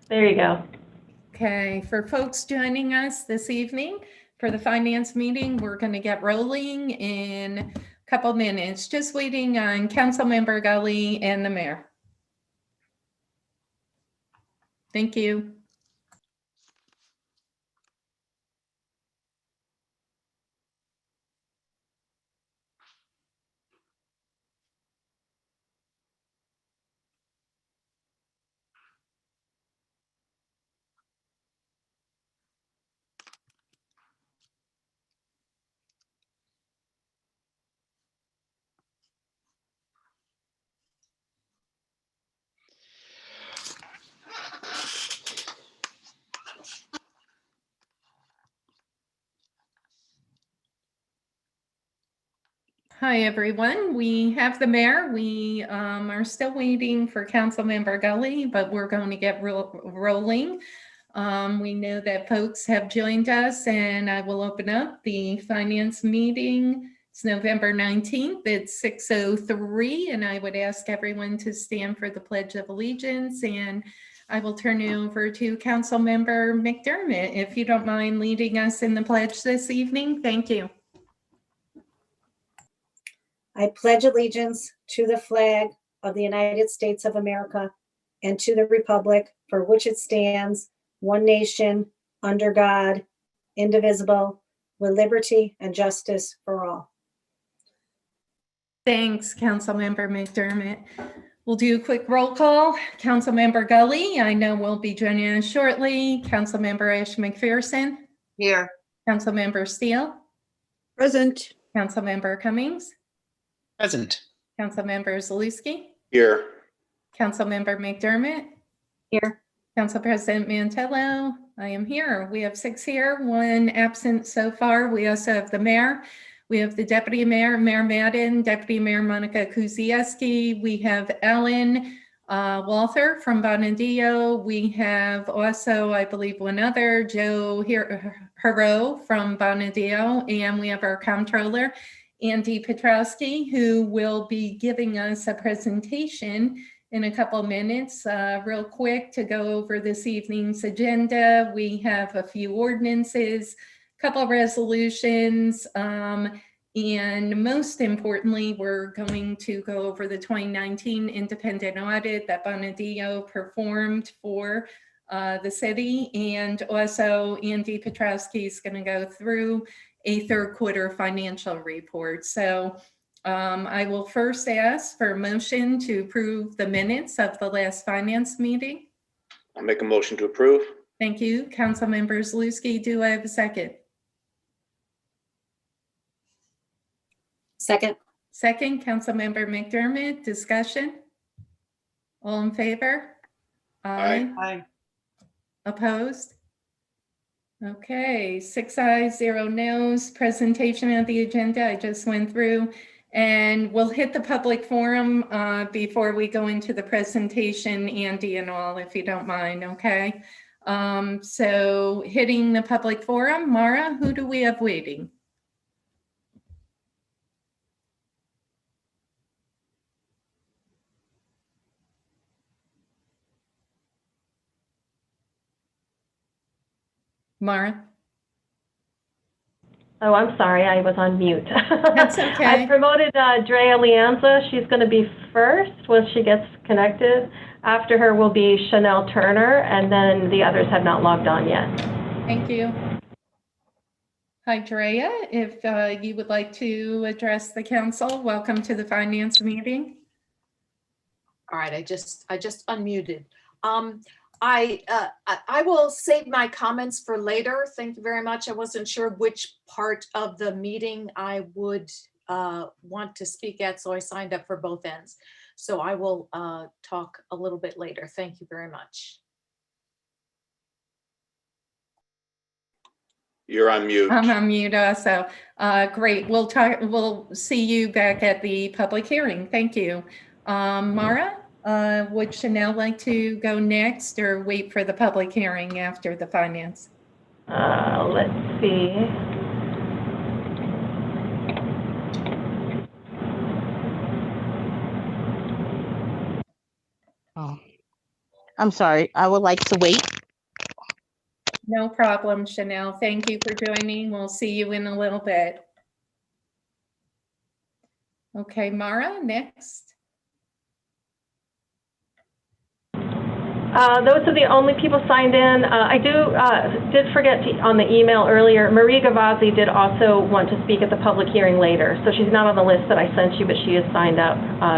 There you go. Okay, for folks joining us this evening for the finance meeting, we're going to get rolling in a couple minutes. Just waiting on Councilmember Gully and the mayor. Thank you. Hi, everyone. We have the mayor. We are still waiting for Councilmember Gully, but we're going to get rolling. We know that folks have joined us, and I will open up the finance meeting. It's November 19th. It's 6:03, and I would ask everyone to stand for the Pledge of Allegiance, and I will turn it over to Councilmember McDermott, if you don't mind leading us in the pledge this evening. Thank you. I pledge allegiance to the flag of the United States of America and to the republic for which it stands, one nation, under God, indivisible, with liberty and justice for all. Thanks, Councilmember McDermott. We'll do a quick roll call. Councilmember Gully, I know will be joining us shortly. Councilmember Ash McPherson. Here. Councilmember Steele. Present. Councilmember Cummings. Present. Councilmember Zalewski. Here. Councilmember McDermott. Here. Council President Mantello. I am here. We have 6 here, 1 absent so far. We also have the mayor. We have the deputy mayor, Mayor Madden, Deputy Mayor Monica Kuzieski. We have Ellen Walther from Bonadillo. We have also, I believe, one other, Joe Hero from Bonadillo. And we have our comptroller, Andy Petrowski, who will be giving us a presentation in a couple of minutes. Real quick to go over this evening's agenda. We have a few ordinances, couple of resolutions, and most importantly, we're going to go over the 2019 independent audit that Bonadillo performed for the city. And also Andy Petrowski is going to go through a third quarter financial report. So I will first ask for a motion to approve the minutes of the last finance meeting. I'll make a motion to approve. Thank you. Councilmember Zalewski, do I have a second? Second. Second, Councilmember McDermott, discussion? All in favor? Aye. Aye. Opposed? Okay, 6 ayes, 0 noes. Presentation of the agenda I just went through, and we'll hit the public forum before we go into the presentation, Andy and all, if you don't mind, okay? So hitting the public forum, Mara, who do we have waiting? Mara? Oh, I'm sorry, I was on mute. That's okay. I promoted Drea Lianza. She's going to be first when she gets connected. After her will be Chanel Turner, and then the others have not logged on yet. Thank you. Hi, Drea. If you would like to address the council, welcome to the finance meeting. All right, I just unmuted. I will save my comments for later. Thank you very much. I wasn't sure which part of the meeting I would want to speak at, so I signed up for both ends. So I will talk a little bit later. Thank you very much. You're on mute. I'm on mute also. Great. We'll see you back at the public hearing. Thank you. Mara, would Chanel like to go next or wait for the public hearing after the finance? Let's see. Oh. I'm sorry, I would like to wait. No problem, Chanel. Thank you for joining. We'll see you in a little bit. Okay, Mara, next. Those are the only people signed in. I did forget on the email earlier, Marie Gavazzi did also want to speak at the public hearing later. So she's not on the list that I sent you, but she is signed up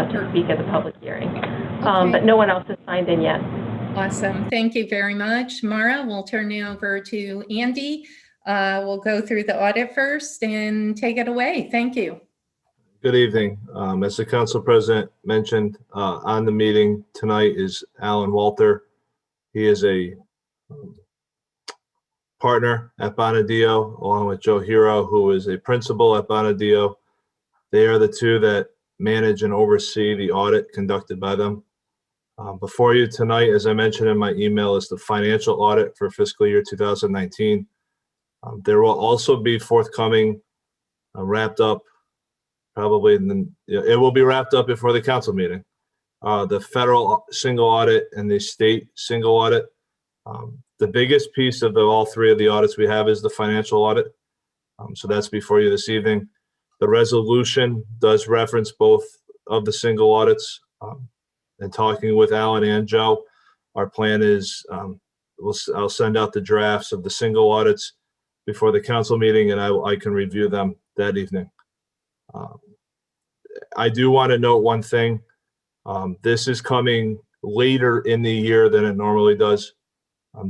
to speak at the public hearing. Okay. But no one else has signed in yet. Awesome. Thank you very much. Mara, we'll turn it over to Andy. We'll go through the audit first and take it away. Thank you. Good evening. As the council president mentioned, on the meeting tonight is Alan Walter. He is a partner at Bonadillo, along with Joe Hero, who is a principal at Bonadillo. They are the two that manage and oversee the audit conducted by them. Before you tonight, as I mentioned in my email, is the financial audit for fiscal year 2019. There will also be forthcoming, wrapped up, probably it will be wrapped up before the council meeting. The federal single audit and the state single audit. The biggest piece of all three of the audits we have is the financial audit. So that's before you this evening. The resolution does reference both of the single audits. And talking with Alan and Joe, our plan is I'll send out the drafts of the single audits before the council meeting, and I can review them that evening. I do want to note one thing. This is coming later in the year than it normally does.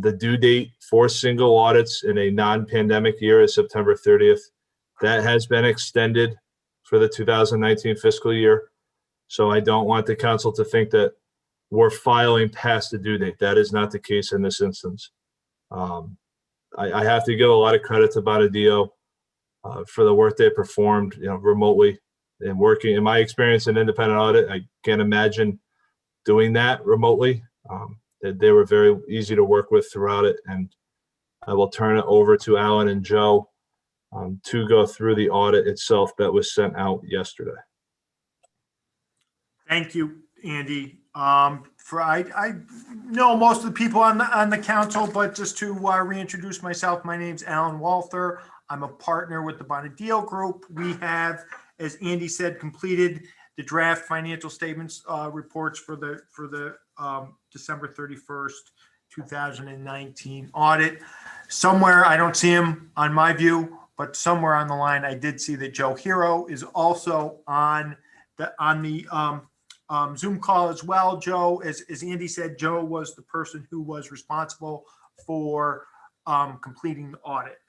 The due date for single audits in a non-pandemic year is September 30th. That has been extended for the 2019 fiscal year. So I don't want the council to think that we're filing past the due date. That is not the case in this instance. I have to give a lot of credit to Bonadillo for the work they performed, remotely and working. In my experience in independent audit, I can't imagine doing that remotely. They were very easy to work with throughout it, and I will turn it over to Alan and Joe to go through the audit itself that was sent out yesterday. Thank you, Andy. I know most of the people on the council, but just to reintroduce myself, my name's Alan Walther. I'm a partner with the Bonadillo Group. We have, as Andy said, completed the draft financial statements reports for the December 31st, 2019 audit. Somewhere, I don't see him on my view, but somewhere on the line, I did see that Joe Hero is also on the Zoom call as well. Joe, as Andy said, Joe was the person who was responsible for completing the audit.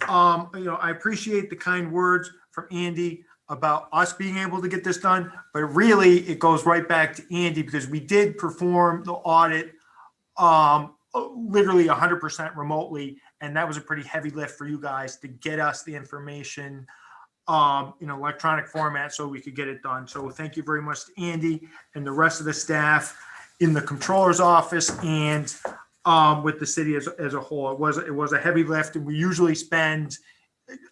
I appreciate the kind words from Andy about us being able to get this done, but really it goes right back to Andy because we did perform the audit literally 100% remotely, and that was a pretty heavy lift for you guys to get us the information in electronic format so we could get it done. So thank you very much to Andy and the rest of the staff in the controller's office and with the city as a whole. It was a heavy lift, and we usually spend,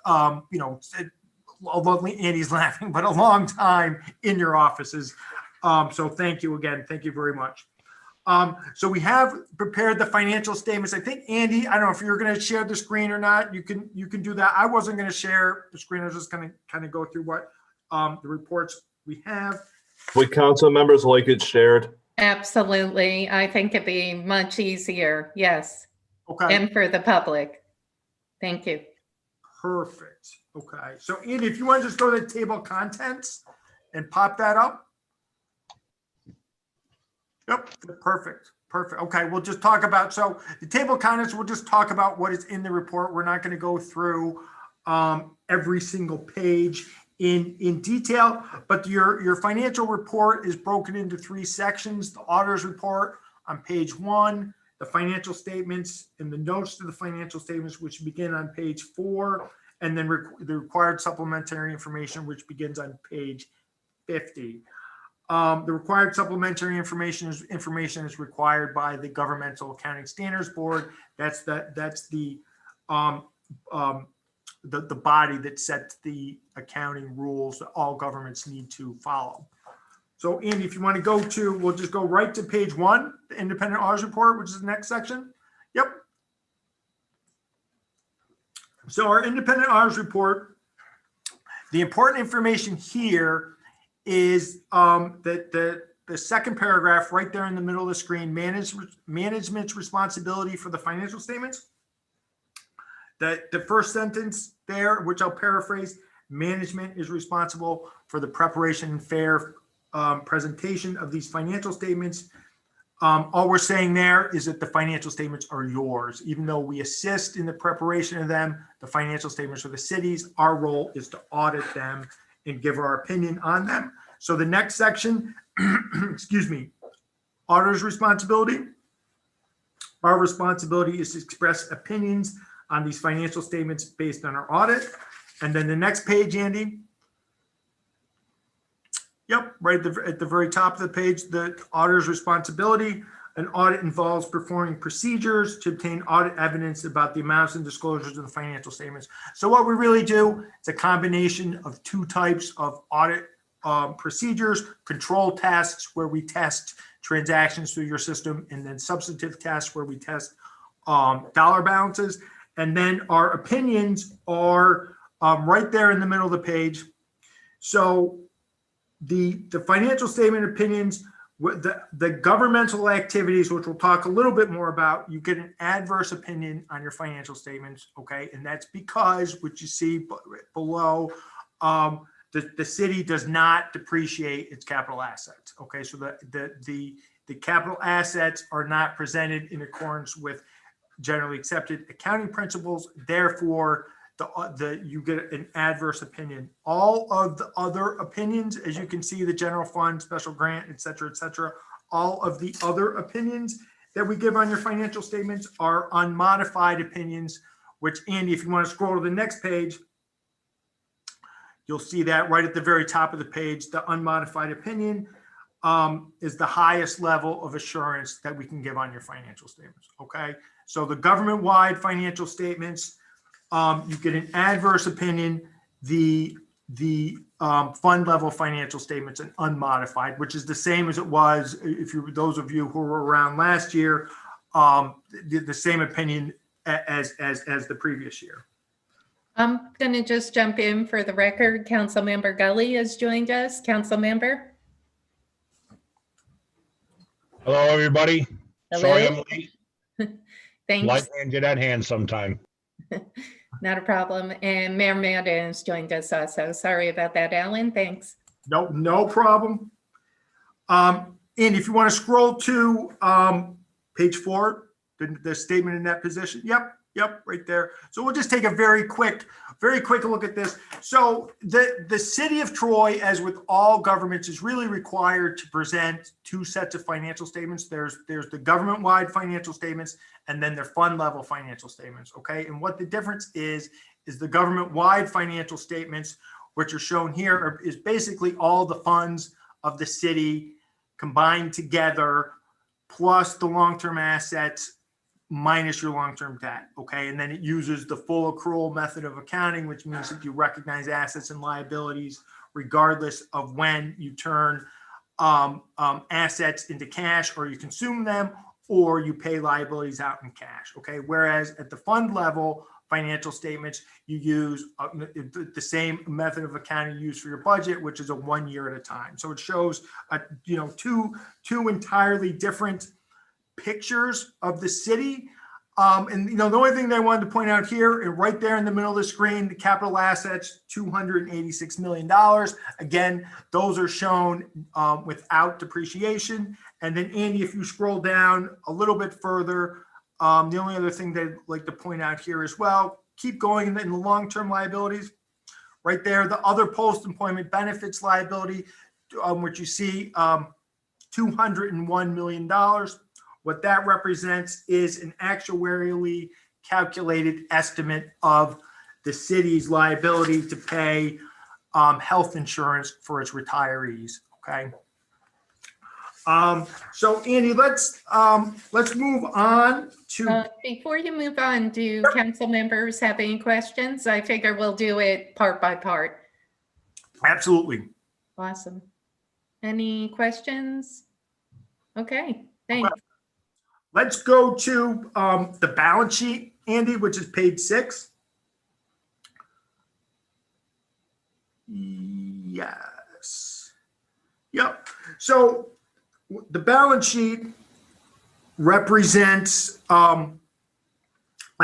Andy's laughing, but a long time in your offices. So thank you again. Thank you very much. So we have prepared the financial statements. I think, Andy, I don't know if you're going to share the screen or not. You can do that. I wasn't going to share the screen. I was just going to kind of go through what the reports we have. Would council members like it shared? Absolutely. I think it'd be much easier. Yes. Okay. And for the public. Thank you. Perfect. Okay. So Andy, if you want to just go to the table of contents and pop that up. Yep. Perfect. Perfect. Okay. We'll just talk about, so the table of contents, we'll just talk about what is in the report. We're not going to go through every single page in detail, but your financial report is broken into 3 sections. The auditor's report on page 1, the financial statements and the notes to the financial statements, which begin on page 4, and then the required supplementary information, which begins on page 50. The required supplementary information is required by the Governmental Accounting Standards Board. That's the body that sets the accounting rules that all governments need to follow. So Andy, if you want to go to, we'll just go right to page 1, the independent auditors report, which is the next section. Yep. So our independent auditors report, the important information here is that the second paragraph right there in the middle of the screen, management's responsibility for the financial statements. The first sentence there, which I'll paraphrase, management is responsible for the preparation and fair presentation of these financial statements. All we're saying there is that the financial statements are yours. Even though we assist in the preparation of them, the financial statements are the city's. Our role is to audit them and give our opinion on them. So the next section, excuse me, auditor's responsibility. Our responsibility is to express opinions on these financial statements based on our audit. And then the next page, Andy. Yep, right at the very top of the page, the auditor's responsibility. An audit involves performing procedures to obtain audit evidence about the amounts and disclosures of the financial statements. So what we really do, it's a combination of 2 types of audit procedures: control tests, where we test transactions through your system, and then substantive tests where we test dollar balances. And then our opinions are right there in the middle of the page. So the financial statement opinions, the governmental activities, which we'll talk a little bit more about, you get an adverse opinion on your financial statements, okay? And that's because, what you see below, the city does not depreciate its capital assets, okay? So the capital assets are not presented in accordance with generally accepted accounting principles. Therefore, you get an adverse opinion. All of the other opinions, as you can see, the general fund, special grant, et cetera, all of the other opinions that we give on your financial statements are unmodified opinions, which, Andy, if you want to scroll to the next page, you'll see that right at the very top of the page. The unmodified opinion is the highest level of assurance that we can give on your financial statements, okay? So the government-wide financial statements, you get an adverse opinion. The fund level financial statements, an unmodified, which is the same as it was, if you, those of you who were around last year, the same opinion as the previous year. I'm going to just jump in for the record. Councilmember Gully has joined us. Councilmember. Hello, everybody. Hello. Sorry I'm late. Thanks. Like hand you that hand sometime. Not a problem. And Mayor Madden has joined us also. Sorry about that, Alan. Thanks. No problem. And if you want to scroll to page 4, the statement in that position. Yep, right there. So we'll just take a very quick look at this. So the city of Troy, as with all governments, is really required to present 2 sets of financial statements. There's the government-wide financial statements, and then their fund level financial statements, okay? And what the difference is the government-wide financial statements, which are shown here, is basically all the funds of the city combined together, plus the long-term assets, minus your long-term debt, okay? And then it uses the full accrual method of accounting, which means that you recognize assets and liabilities regardless of when you turn assets into cash, or you consume them, or you pay liabilities out in cash, okay? Whereas at the fund level financial statements, you use the same method of accounting used for your budget, which is a 1 year at a time. So it shows, two entirely different pictures of the city. And the only thing that I wanted to point out here, and right there in the middle of the screen, the capital assets, $286 million. Again, those are shown without depreciation. And then Andy, if you scroll down a little bit further, the only other thing that I'd like to point out here as well, keep going in the long-term liabilities. Right there, the other post-employment benefits liability, which you see $201 million. What that represents is an actuarially calculated estimate of the city's liability to pay health insurance for its retirees, okay? So Andy, let's move on to. Before you move on, do council members have any questions? I figure we'll do it part by part. Absolutely. Awesome. Any questions? Okay, thanks. Let's go to the balance sheet, Andy, which is page 6. Yes. Yep. So the balance sheet represents a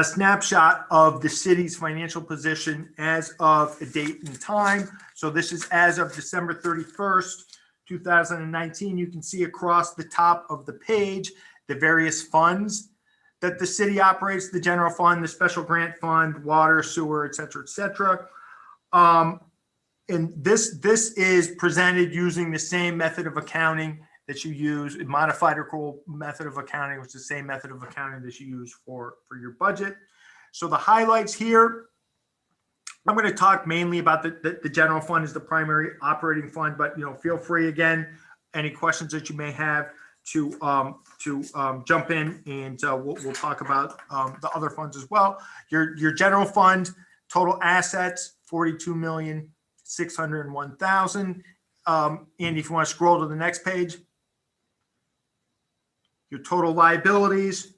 snapshot of the city's financial position as of a date and time. So this is as of December 31st, 2019. You can see across the top of the page the various funds that the city operates: the general fund, the special grant fund, water, sewer, et cetera, et cetera. And this is presented using the same method of accounting that you use, a modified accrual method of accounting, which is the same method of accounting that you use for your budget. So the highlights here, I'm going to talk mainly about the general fund as the primary operating fund, but feel free, again, any questions that you may have to jump in, and we'll talk about the other funds as well. Your general fund total assets, $42,601,000. Andy, if you want to scroll to the next page. Your total liabilities,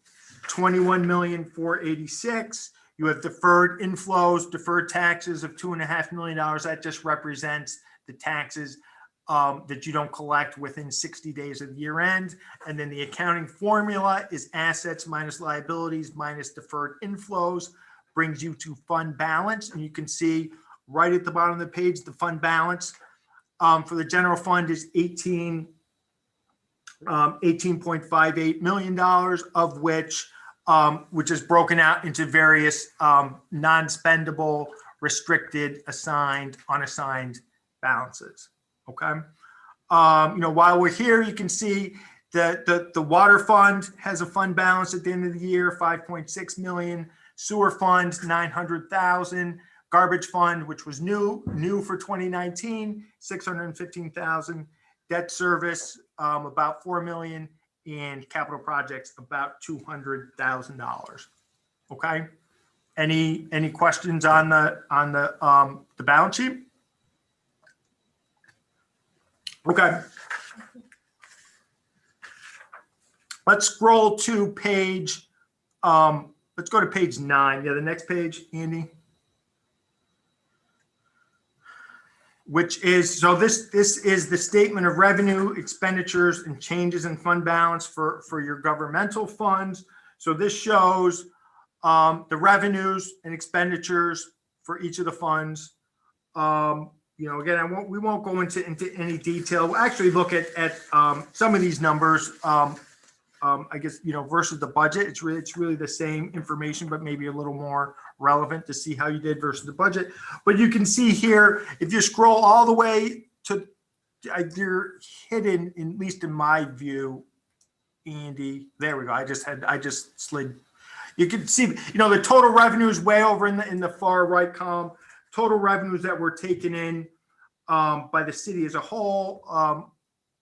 $21,486,000. You have deferred inflows, deferred taxes of $2.5 million. That just represents the taxes that you don't collect within 60 days of year end. And then the accounting formula is assets minus liabilities minus deferred inflows, brings you to fund balance. And you can see right at the bottom of the page, the fund balance for the general fund is $18.58 million, of which is broken out into various non-spendable, restricted, assigned, unassigned balances. Okay. While we're here, you can see that the water fund has a fund balance at the end of the year, $5.6 million. Sewer fund, $900,000. Garbage fund, which was new for 2019, $615,000. Debt service, about $4 million, and capital projects, about $200,000. Okay. Any questions on the balance sheet? Okay. Let's scroll to page. Let's go to page 9. Yeah, the next page, Andy. Which is, so this is the statement of revenue, expenditures, and changes in fund balance for your governmental funds. So this shows the revenues and expenditures for each of the funds. Again, we won't go into any detail. We'll actually look at some of these numbers. I guess versus the budget, it's really the same information, but maybe a little more relevant to see how you did versus the budget. But you can see here, if you scroll all the way to, they're hidden, at least in my view, Andy. There we go. I just slid. You can see, the total revenue is way over in the far right column. Total revenues that were taken in by the city as a whole,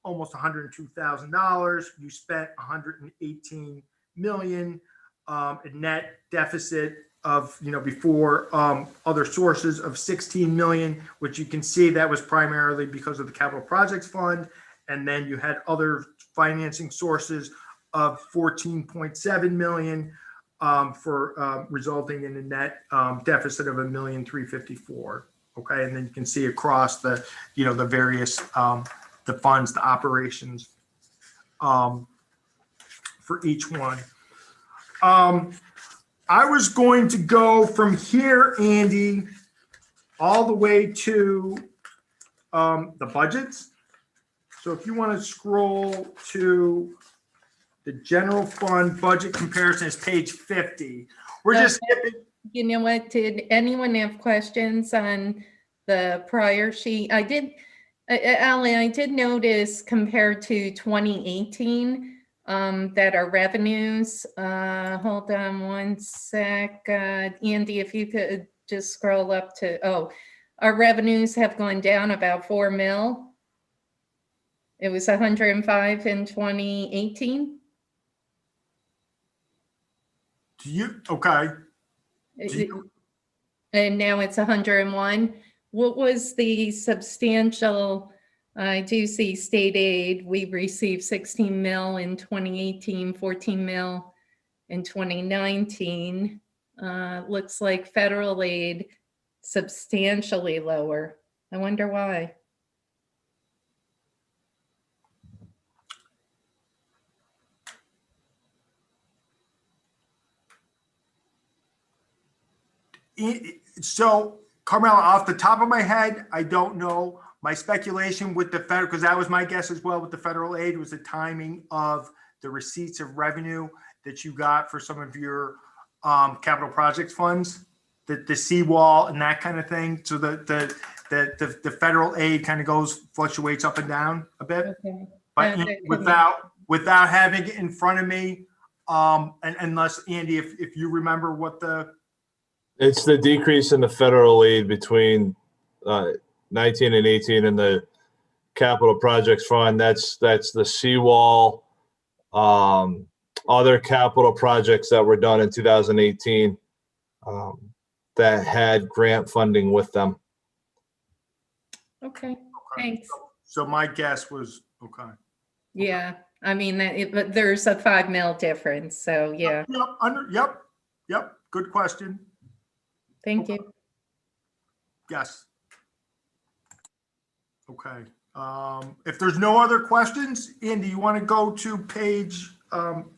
almost $102,000. You spent $118 million. A net deficit of, before other sources of $16 million, which you can see that was primarily because of the capital projects fund. And then you had other financing sources of $14.7 million for resulting in a net deficit of $1,354,000. Okay. And then you can see across the, the various, the funds, the operations for each one. I was going to go from here, Andy, all the way to the budgets. So if you want to scroll to the general fund budget comparison, is page 50. We're just skipping. You know what? Did anyone have questions on the prior sheet? I did, Alan, I did notice compared to 2018, that our revenues, hold on one sec, Andy, if you could just scroll up to, our revenues have gone down about 4 mil. It was 105 in 2018. Okay. And now it's 101. What was the substantial I do see state aid. We received 16 mil in 2018, 14 mil in 2019. Looks like federal aid substantially lower. I wonder why. So, Carmela, off the top of my head, I don't know. My speculation with the federal, because that was my guess as well with the federal aid, was the timing of the receipts of revenue that you got for some of your capital projects funds, the seawall and that kind of thing. So the federal aid kind of fluctuates up and down a bit. Okay. But without having it in front of me, and unless Andy, if you remember what It's the decrease in the federal aid between 19 and 18 in the capital projects fund. That's the seawall, other capital projects that were done in 2018 that had grant funding with them. Okay, thanks. So my guess was okay. Yeah, I mean, but there's a 5 mil difference, so yeah. Yep. Good question. Thank you. Yes. Okay. If there's no other questions, Andy, you want to go to page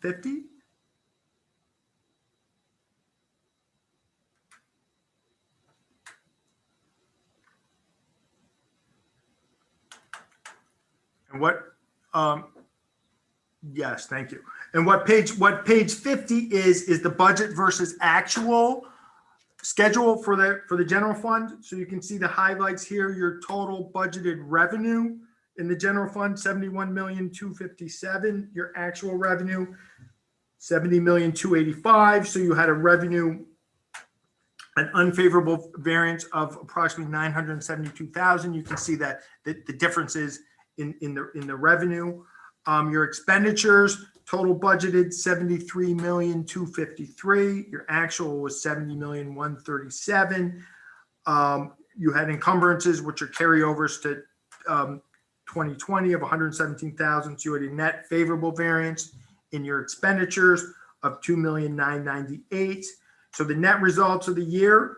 50? And yes, thank you. And what page 50 is the budget versus actual schedule for the general fund. So you can see the highlights here, your total budgeted revenue in the general fund, 71,257,000. Your actual revenue, 70,285,000. So you had a revenue, an unfavorable variance of approximately 972,000. You can see that the differences in the revenue. Your expenditures, total budgeted 73,253,000. Your actual was 70,137,000. You had encumbrances, which are carryovers to 2020 of 117,000. So you had a net favorable variance in your expenditures of 2,998,000. So the net results of the year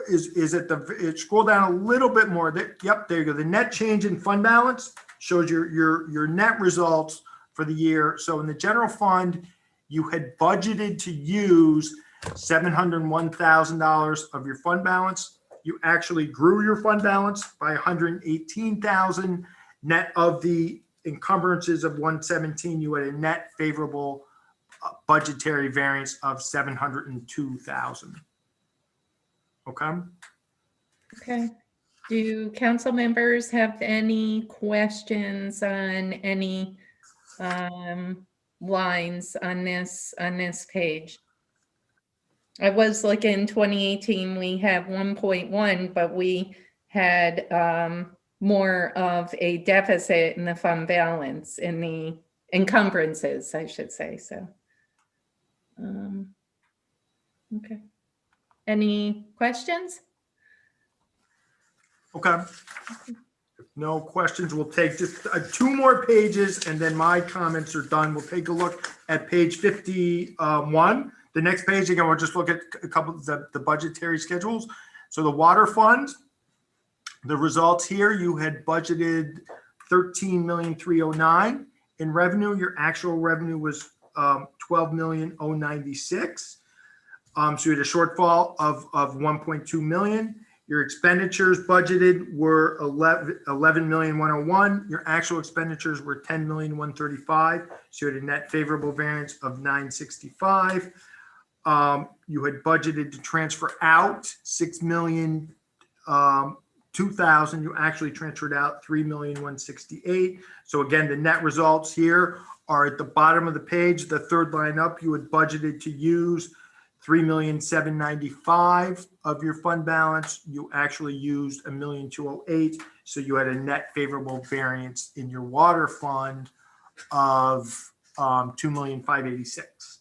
is at scroll down a little bit more. Yep, there you go. The net change in fund balance shows your net results for the year. So in the general fund, you had budgeted to use $701,000 of your fund balance. You actually grew your fund balance by 118,000. Net of the encumbrances of 117, you had a net favorable budgetary variance of 702,000. Okay. Okay. Do council members have any questions on any lines on this page? I was looking 2018, we have 1.1, but we had more of a deficit in the fund balance, in the encumbrances, I should say. So, okay. Any questions? Okay. If no questions, we'll take just 2 more pages and then my comments are done. We'll take a look at page 51. The next page, again, we'll just look at a couple of the budgetary schedules. So the water fund, the results here, you had budgeted 13,309,000 in revenue. Your actual revenue was 12,096,000. So you had a shortfall of 1.2 million. Your expenditures budgeted were 11,101,000. Your actual expenditures were 10,135,000. So you had a net favorable variance of 965,000. You had budgeted to transfer out 6,002,000. You actually transferred out 3,168,000. So again, the net results here are at the bottom of the page. The third line up, you had budgeted to use 3,795,000 of your fund balance. You actually used 1,208,000. So you had a net favorable variance in your water fund of 2,586,000.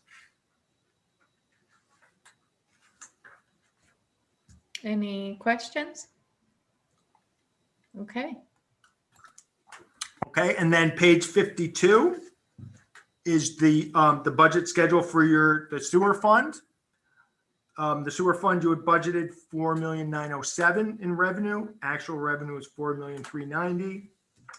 Any questions? Okay. Okay, and then page 52 is the budget schedule for the sewer fund. The sewer fund, you had budgeted 4,907,000 in revenue. Actual revenue is 4,390,000,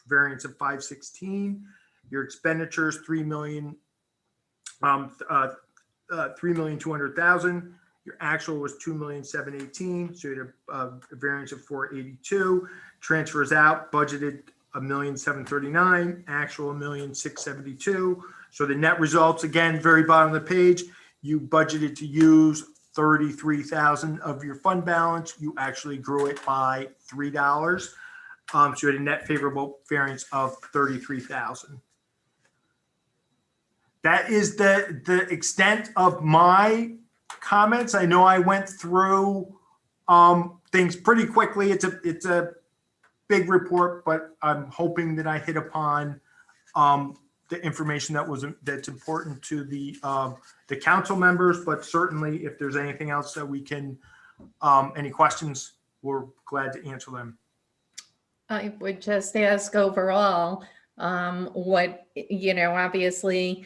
variance of 516. Your expenditures 3,200,000. Your actual was 2,718,000, so you had a variance of 482. Transfers out budgeted 1,739,000, actual 1,672,000. So the net results, again, very bottom of the page, you budgeted to use 33,000 of your fund balance. You actually grew it by $3. So you had a net favorable variance of 33,000. That is the extent of my comments. I know I went through things pretty quickly. It's a big report, but I'm hoping that I hit upon the information that's important to the council members. But certainly, if there's anything else that we can, any questions, we're glad to answer them. I would just ask overall, what, obviously,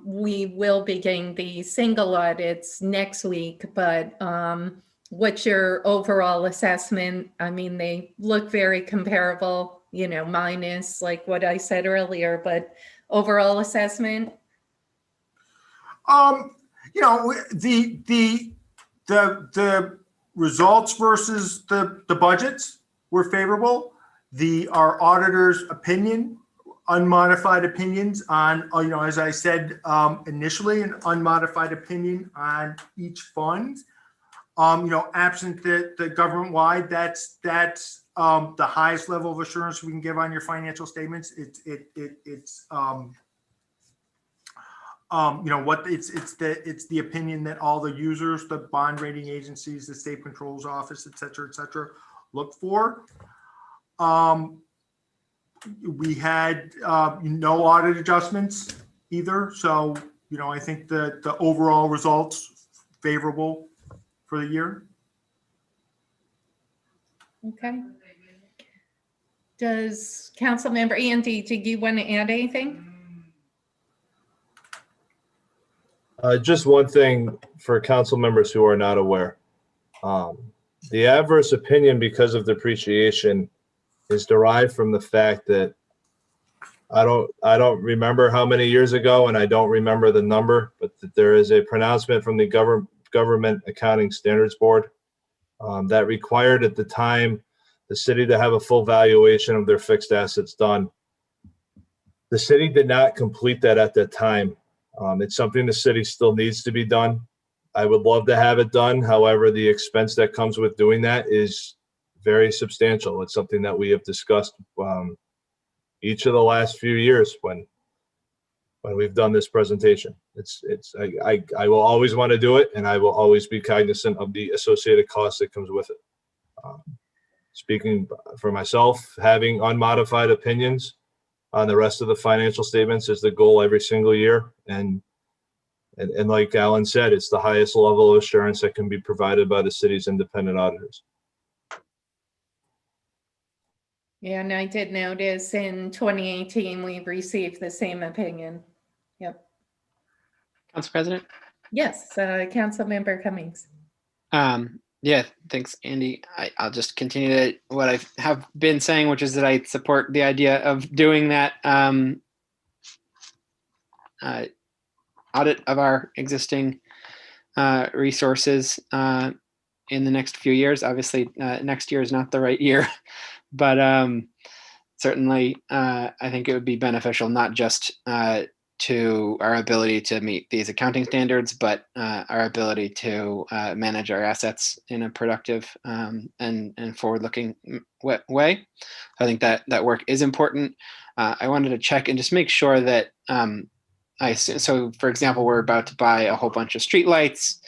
we will begin the single audits next week, but what's your overall assessment? I mean, they look very comparable, minus like what I said earlier, but overall assessment? The results versus the budgets were favorable. Our auditor's opinion, unmodified opinions on, as I said initially, an unmodified opinion on each fund. Absent the government-wide, that's the highest level of assurance we can give on your financial statements. It's the opinion that all the users, the bond rating agencies, the state controls office, et cetera, look for. We had no audit adjustments either. So, I think the overall results favorable for the year. Okay. Does Councilmember Andy, do you want to add anything? Just one thing for council members who are not aware. The adverse opinion because of depreciation is derived from the fact that I don't remember how many years ago, and I don't remember the number, but that there is a pronouncement from the Government Accounting Standards Board that required at the time the city to have a full valuation of their fixed assets done. The city did not complete that at that time. It's something the city still needs to be done. I would love to have it done. However, the expense that comes with doing that is very substantial. It's something that we have discussed each of the last few years when we've done this presentation. I will always want to do it, and I will always be cognizant of the associated cost that comes with it. Speaking for myself, having unmodified opinions on the rest of the financial statements is the goal every single year. And like Alan said, it's the highest level of assurance that can be provided by the city's independent auditors. Yeah, and I did notice in 2018, we received the same opinion. Yep. Council President? Yes, Councilmember Cummings. Yeah, thanks, Andy. I'll just continue what I have been saying, which is that I support the idea of doing that audit of our existing resources in the next few years. Obviously, next year is not the right year, but certainly I think it would be beneficial not just to our ability to meet these accounting standards, but our ability to manage our assets in a productive and forward-looking way. I think that work is important. I wanted to check and just make sure that so for example, we're about to buy a whole bunch of streetlights.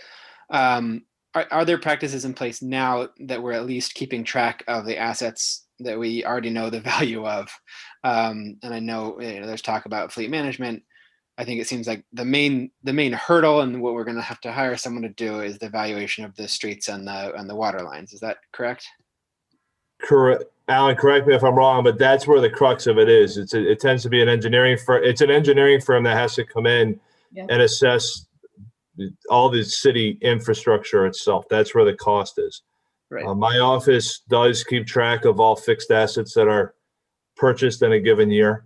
Are there practices in place now that we're at least keeping track of the assets that we already know the value of? And I know there's talk about fleet management. I think it seems like the main hurdle and what we're going to have to hire someone to do is the valuation of the streets and the water lines. Is that correct? Correct. Alan, correct me if I'm wrong, but that's where the crux of it is. It tends to be an engineering firm. It's an engineering firm that has to come in Yeah. and assess all the city infrastructure itself. That's where the cost is. Right. My office does keep track of all fixed assets that are purchased in a given year.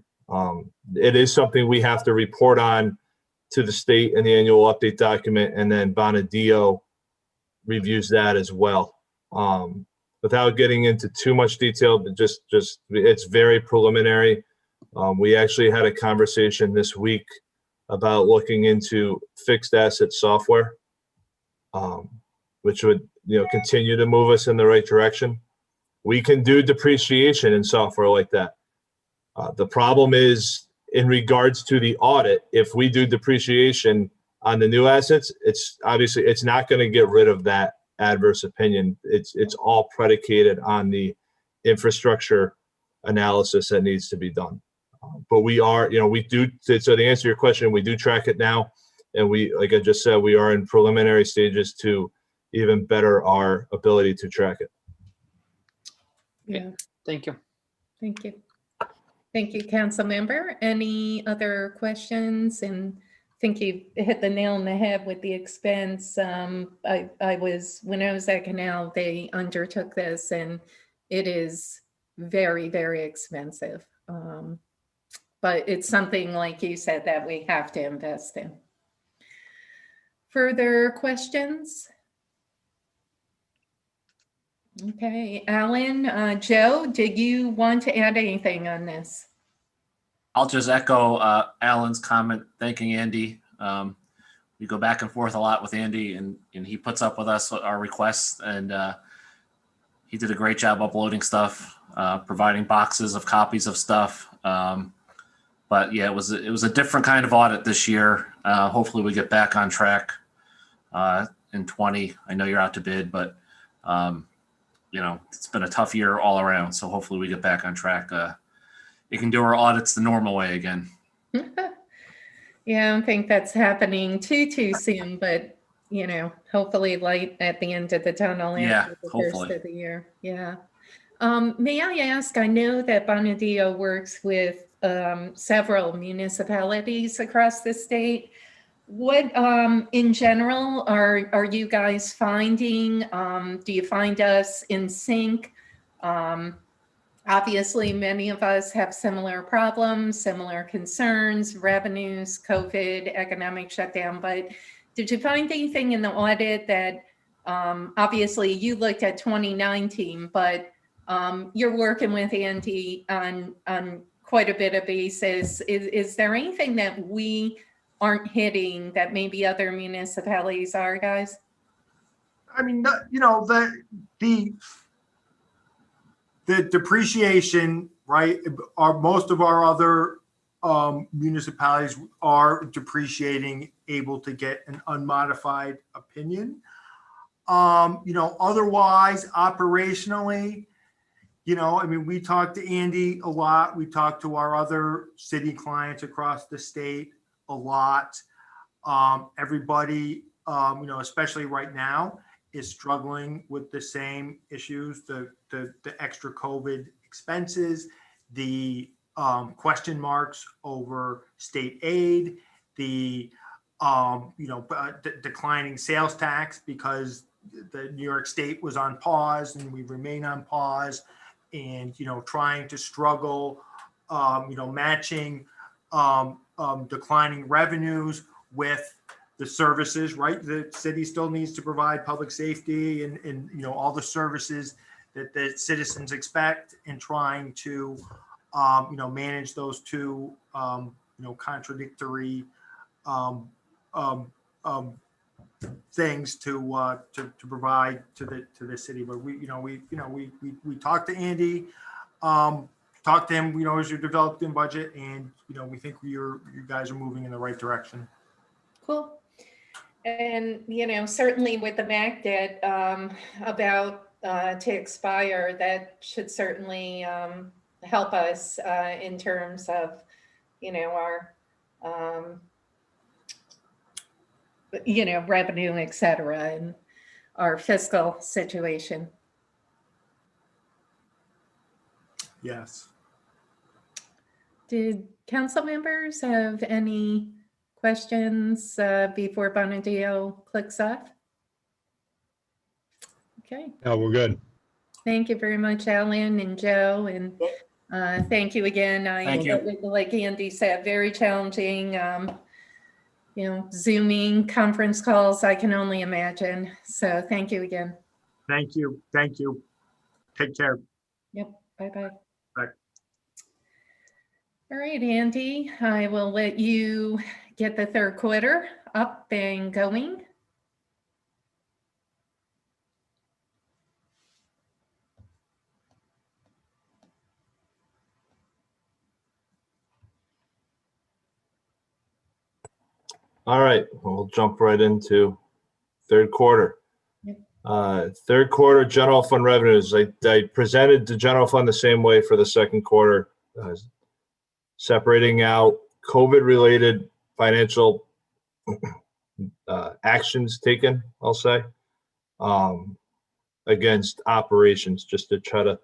It is something we have to report on to the state in the annual update document, and then Bonadio reviews that as well. Without getting into too much detail, but just it's very preliminary. We actually had a conversation this week about looking into fixed asset software, which would continue to move us in the right direction. We can do depreciation in software like that. The problem is in regards to the audit, if we do depreciation on the new assets, it's not going to get rid of that adverse opinion. It's all predicated on the infrastructure analysis that needs to be done. But we are, we do, so to answer your question, we do track it now. And we, like I just said, we are in preliminary stages to even better our ability to track it. Yeah. Thank you. Thank you. Thank you, council member. Any other questions? And I think you hit the nail on the head with the expense. When I was at Canal, they undertook this, and it is very, very expensive. But it's something, like you said, that we have to invest in. Further questions? Okay, Alan, Joe, did you want to add anything on this? I'll just echo Alan's comment, thanking Andy. We go back and forth a lot with Andy, and he puts up with us, our requests, and he did a great job uploading stuff, providing boxes of copies of stuff. But yeah, it was a different kind of audit this year. Hopefully we get back on track in 20. I know you're out to bid, but it's been a tough year all around. So hopefully we get back on track. We can do our audits the normal way again. Yeah, I don't think that's happening too soon, but hopefully light at the end of the tunnel after the first of the year. Yeah. May I ask, I know that Bonadio works with several municipalities across the state. What, in general, are you guys finding? Do you find us in sync? Obviously, many of us have similar problems, similar concerns, revenues, COVID, economic shutdown. But did you find anything in the audit that, obviously, you looked at 2019, but you're working with Andy on quite a bit of basis. Is there anything that we aren't hitting that maybe other municipalities are, guys? I mean, the depreciation, right? Most of our other municipalities are depreciating, able to get an unmodified opinion. Otherwise, operationally, I mean, we talk to Andy a lot. We talk to our other city clients across the state a lot. Everybody, especially right now, is struggling with the same issues, the extra COVID expenses, the question marks over state aid, the declining sales tax because the New York State was on pause and we remain on pause, and trying to struggle, matching declining revenues with the services, right? The city still needs to provide public safety and all the services that the citizens expect, and trying to manage those two contradictory things to provide to the city. But we talked to Andy, talked to him, as you developed in budget, and we think you guys are moving in the right direction. Cool. And certainly with the MAC debt about to expire, that should certainly help us in terms of our revenue, et cetera, and our fiscal situation. Yes. Did council members have any questions before Bonadio clicks off? Okay, No, we're good. thank you very much, Alan and Joe, and thank you again. Thank you. Like Andy said, very challenging. Zooming conference calls, I can only imagine. So thank you again. Thank you. Thank you. Take care. Yep, bye-bye. Bye. All right, Andy, I will let you get the third quarter up and going. All right, we'll jump right into third quarter. Third quarter general fund revenues. I presented the general fund the same way for the second quarter, separating out COVID-related financial actions taken, I'll say, against operations, just to try to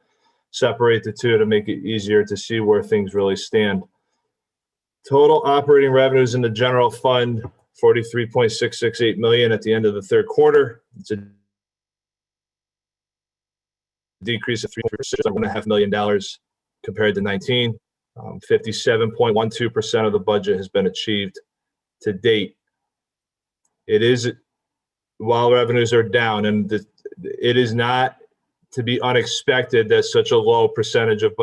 separate the two to make it easier to see where things really stand. Total operating revenues in the general fund, $43.668 million at the end of the third quarter. It's a decrease of $3.5 million compared to 19. 57.12% of the budget has been achieved to date. It is, while revenues are down, and it is not to be unexpected that such a low percentage of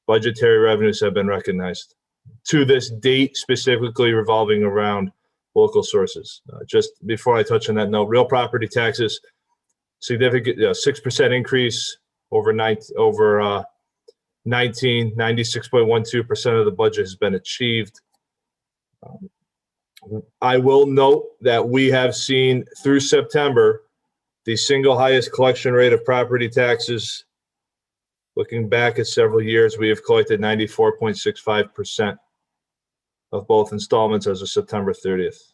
budgetary revenues have been recognized to this date, specifically revolving around local sources. Just before I touch on that note, real property taxes, significant 6% increase over 19, 96.12% of the budget has been achieved. I will note that we have seen through September the single highest collection rate of property taxes. Looking back at several years, we have collected 94.65% of both installments as of September 30th.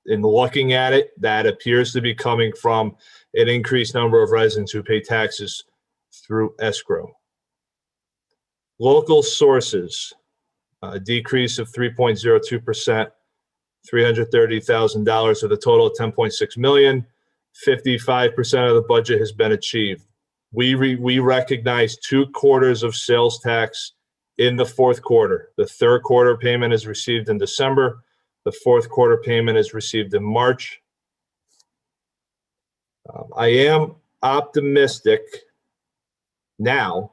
In looking at it, that appears to be coming from an increased number of residents who pay taxes through escrow. Local sources, a decrease of 3.02%, $330,000 with a total of $10.6 million. 55% of the budget has been achieved. We recognize 2 quarters of sales tax in the fourth quarter. The third quarter payment is received in December. The fourth quarter payment is received in March. I am optimistic now.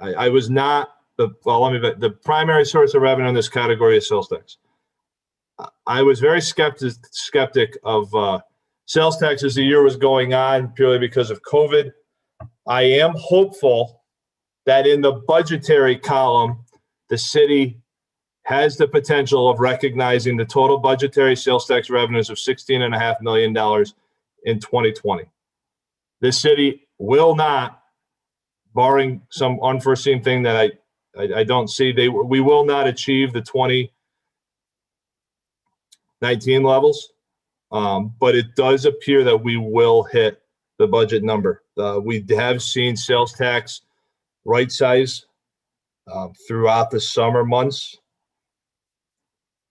I was not the primary source of revenue in this category is sales tax. I was very skeptic of sales tax as the year was going on, purely because of COVID. I am hopeful that in the budgetary column, the city has the potential of recognizing the total budgetary sales tax revenues of $16.5 million in 2020. The city will not, barring some unforeseen thing that I don't see, we will not achieve the 2019 levels, but it does appear that we will hit the budget number. We have seen sales tax right size throughout the summer months.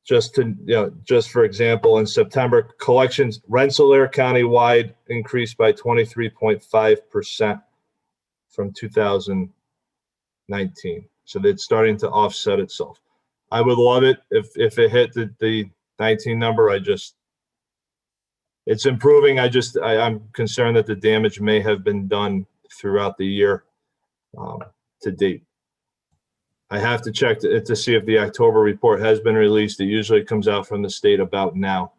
Just for example, in September, collections Rensselaer County-wide increased by 23.5% from 2019. So it's starting to offset itself. I would love it if it hit the 19 number. It's improving. I'm concerned that the damage may have been done throughout the year to date. I have to check to see if the October report has been released. It usually comes out from the state about now.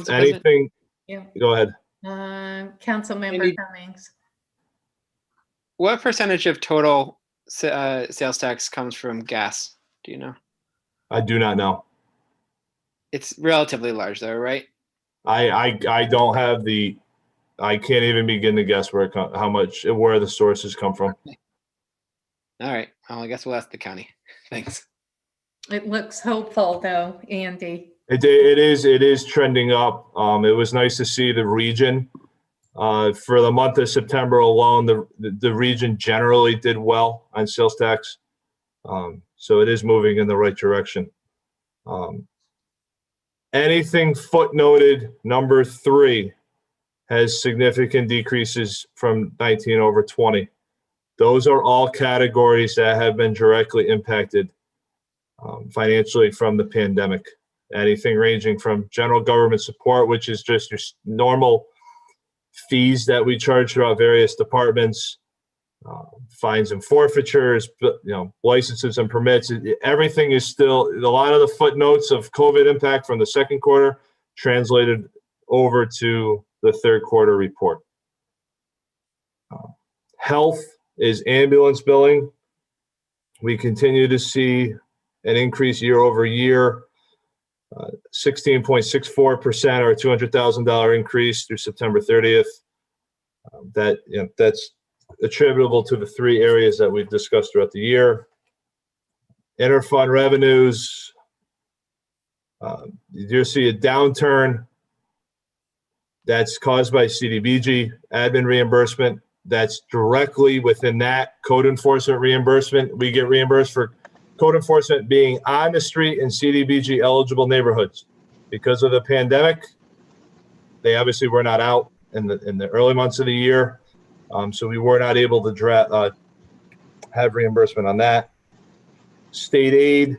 Anything? Yeah. Go ahead. Councilmember Cummings. What percentage of total sales tax comes from gas? Do you know? I do not know. It's relatively large, though, right? I don't have I can't even begin to guess where the sources come from. All right. Well, I guess we'll ask the county. Thanks. It looks hopeful, though, Andy. It is trending up. It was nice to see the region For the month of September alone, the region generally did well on sales tax. So it is moving in the right direction. Anything footnoted number 3 has significant decreases from 19 over 20. Those are all categories that have been directly impacted financially from the pandemic. Anything ranging from general government support, which is just your normal fees that we charge throughout various departments, fines and forfeitures, licenses and permits. Everything is still, a lot of the footnotes of COVID impact from the second quarter translated over to the third quarter report. Health is ambulance billing. We continue to see an increase year over year, 16.64% or $200,000 increase through September 30th. That's attributable to the 3 areas that we've discussed throughout the year. Interfund revenues, you do see a downturn that's caused by CDBG admin reimbursement. That's directly within that code enforcement reimbursement. We get reimbursed for code enforcement being on the street in CDBG eligible neighborhoods. Because of the pandemic, they obviously were not out in the early months of the year. So we were not able to have reimbursement on that. State aid,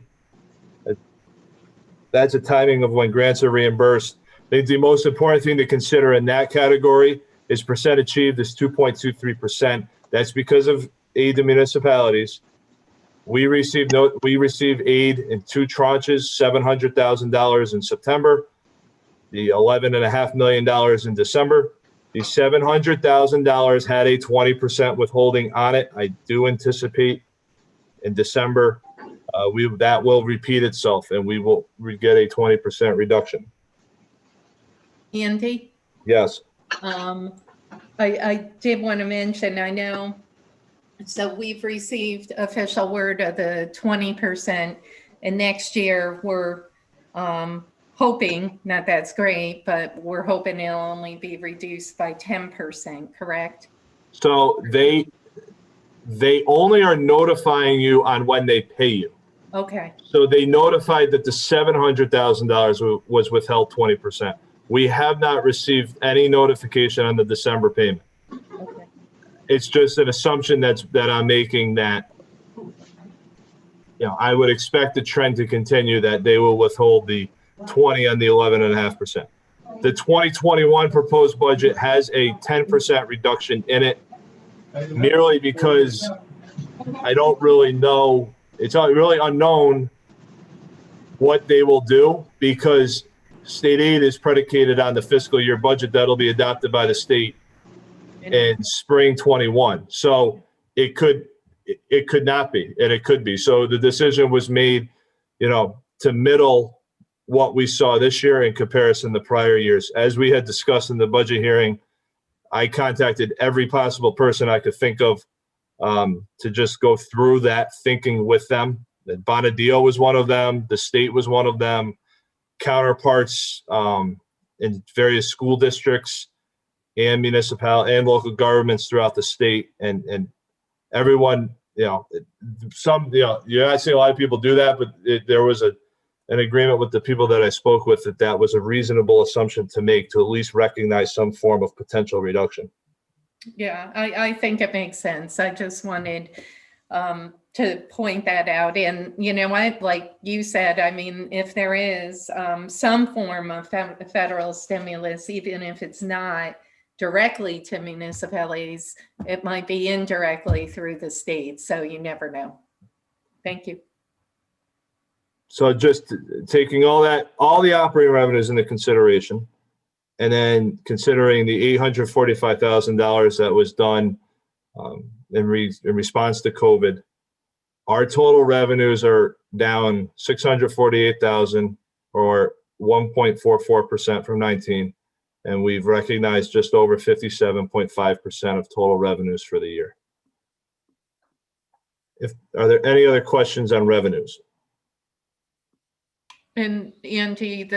that's a timing of when grants are reimbursed. I think the most important thing to consider in that category is percent achieved is 2.23%. That's because of aid to municipalities. We received aid in 2 tranches, $700,000 in September, the $11.5 million in December. The $700,000 had a 20% withholding on it. I do anticipate in December that will repeat itself, and we get a 20% reduction. Andy? Yes. I did want to mention, I know, so we've received official word of the 20%, and next year we're hoping, not that's great, but we're hoping it'll only be reduced by 10%, correct? So they only are notifying you on when they pay you. Okay. So they notified that the $700,000 was withheld 20%. We have not received any notification on the December payment. Okay. It's just an assumption that I'm making that, I would expect the trend to continue that they will withhold the 20 on the 11.5%. The 2021 proposed budget has a 10% reduction in it, merely because I don't really know. It's really unknown what they will do, because state aid is predicated on the fiscal year budget that'll be adopted by the state in spring 21. So it could not be, and it could be. So the decision was made, to middle what we saw this year in comparison to prior years. As we had discussed in the budget hearing, I contacted every possible person I could think of to just go through that thinking with them. Bonadeo was one of them. The state was one of them. Counterparts in various school districts and municipal and local governments throughout the state, and everyone, you're not seeing a lot of people do that, but there was an agreement with the people that I spoke with that was a reasonable assumption to make, to at least recognize some form of potential reduction. Yeah, I think it makes sense. I just wanted to point that out. And like you said, I mean, if there is some form of federal stimulus, even if it's not directly to municipalities, it might be indirectly through the state. So you never know. Thank you. So just taking all the operating revenues into consideration, and then considering the $845,000 that was done in response to COVID, our total revenues are down $648,000 or 1.44% from 19. And we've recognized just over 57.5% of total revenues for the year. Are there any other questions on revenues? And Andy,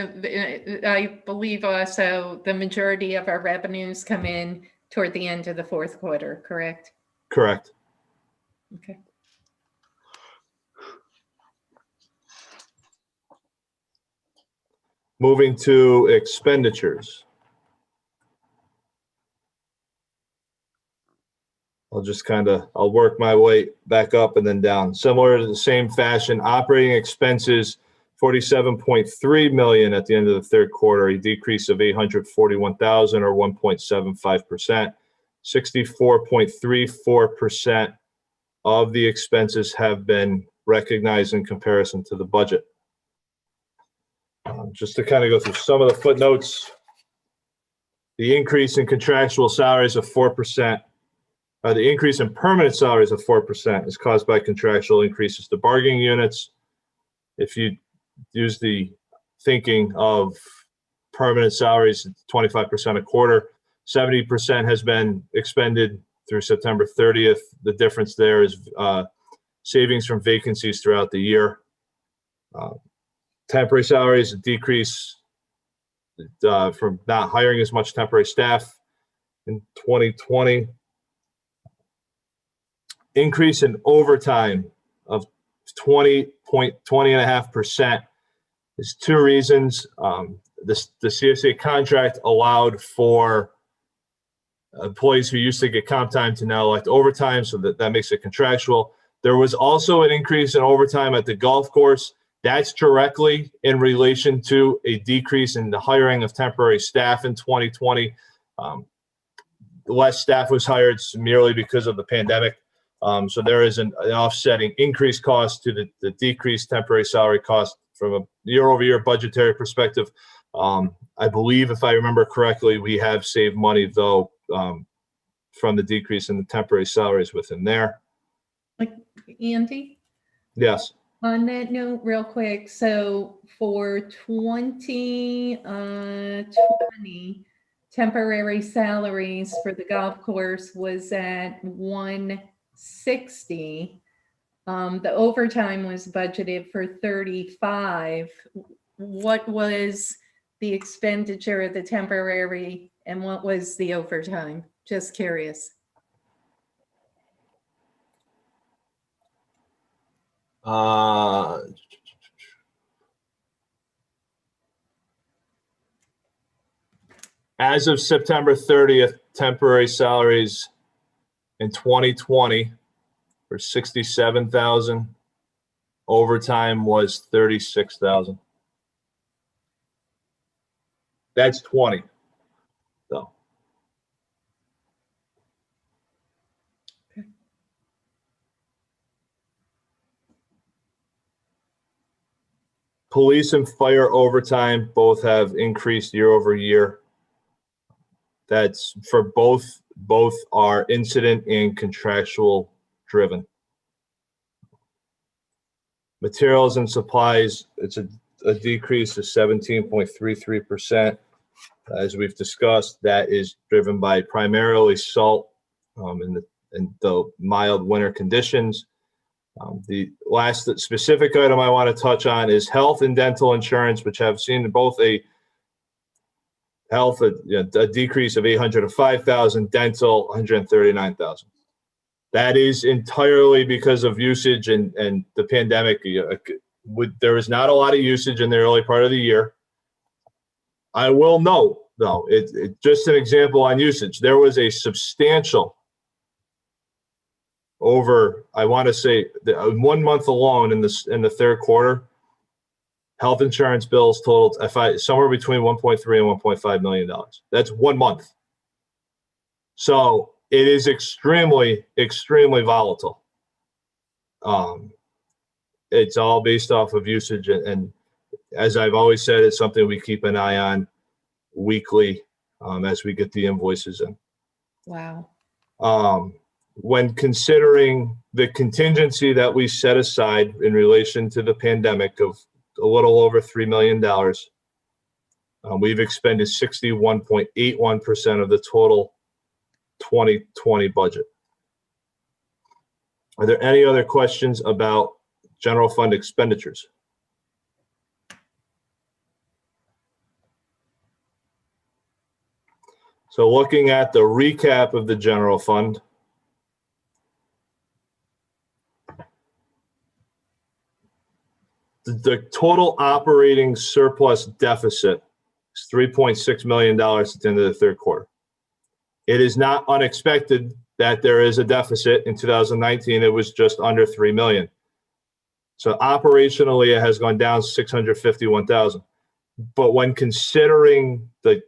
I believe also the majority of our revenues come in toward the end of the fourth quarter, correct? Correct. Okay. Moving to expenditures. I'll work my way back up and then down. Similar to the same fashion, operating expenses, 47.3 million at the end of the third quarter, a decrease of 841,000 or 1.75%. 64.34% of the expenses have been recognized in comparison to the budget. Just to kind of go through some of the footnotes, the increase in contractual salaries of 4%, the increase in permanent salaries of 4% is caused by contractual increases to bargaining units. If you use the thinking of permanent salaries, 25% a quarter, 70% has been expended through September 30th. The difference there is savings from vacancies throughout the year. Temporary salaries, a decrease from not hiring as much temporary staff in 2020. Increase in overtime of 20.5%. There's two reasons. The CSA contract allowed for employees who used to get comp time to now elect overtime, so that makes it contractual. There was also an increase in overtime at the golf course. That's directly in relation to a decrease in the hiring of temporary staff in 2020. Less staff was hired merely because of the pandemic. So there is an offsetting increased cost to the decreased temporary salary cost from a year-over-year budgetary perspective. I believe, if I remember correctly, we have saved money, though, from the decrease in the temporary salaries within there. Like, Andy? Yes. On that note, real quick, so for 2020, temporary salaries for the golf course was at 160. The overtime was budgeted for 35. What was the expenditure of the temporary and what was the overtime? Just curious. As of September 30th, temporary salaries in 2020 were 67,000. Overtime was 36,000. That's 20, though. Okay. Police and fire overtime both have increased year over year. That's for both are incident and contractual driven. Materials and supplies, it's a decrease of 17.33%. As we've discussed, that is driven by primarily salt in the mild winter conditions. The last specific item I want to touch on is health and dental insurance, which have seen both a decrease of 805,000, dental 139,000. That is entirely because of usage and the pandemic. There was not a lot of usage in the early part of the year. I will note, though, just an example on usage. There was a substantial I want to say, 1 month alone in the third quarter, health insurance bills totaled somewhere between $1.3 and $1.5 million. That's 1 month. So it is extremely, extremely volatile. It's all based off of usage. And as I've always said, it's something we keep an eye on weekly as we get the invoices in. Wow. When considering the contingency that we set aside in relation to the pandemic of a little over $3 million, we've expended 61.81% of the total 2020 budget. Are there any other questions about general fund expenditures? So looking at the recap of the general fund. The total operating surplus deficit is $3.6 million at the end of the third quarter. It is not unexpected that there is a deficit. In 2019, it was just under 3 million. So operationally, it has gone down 651,000. But when considering the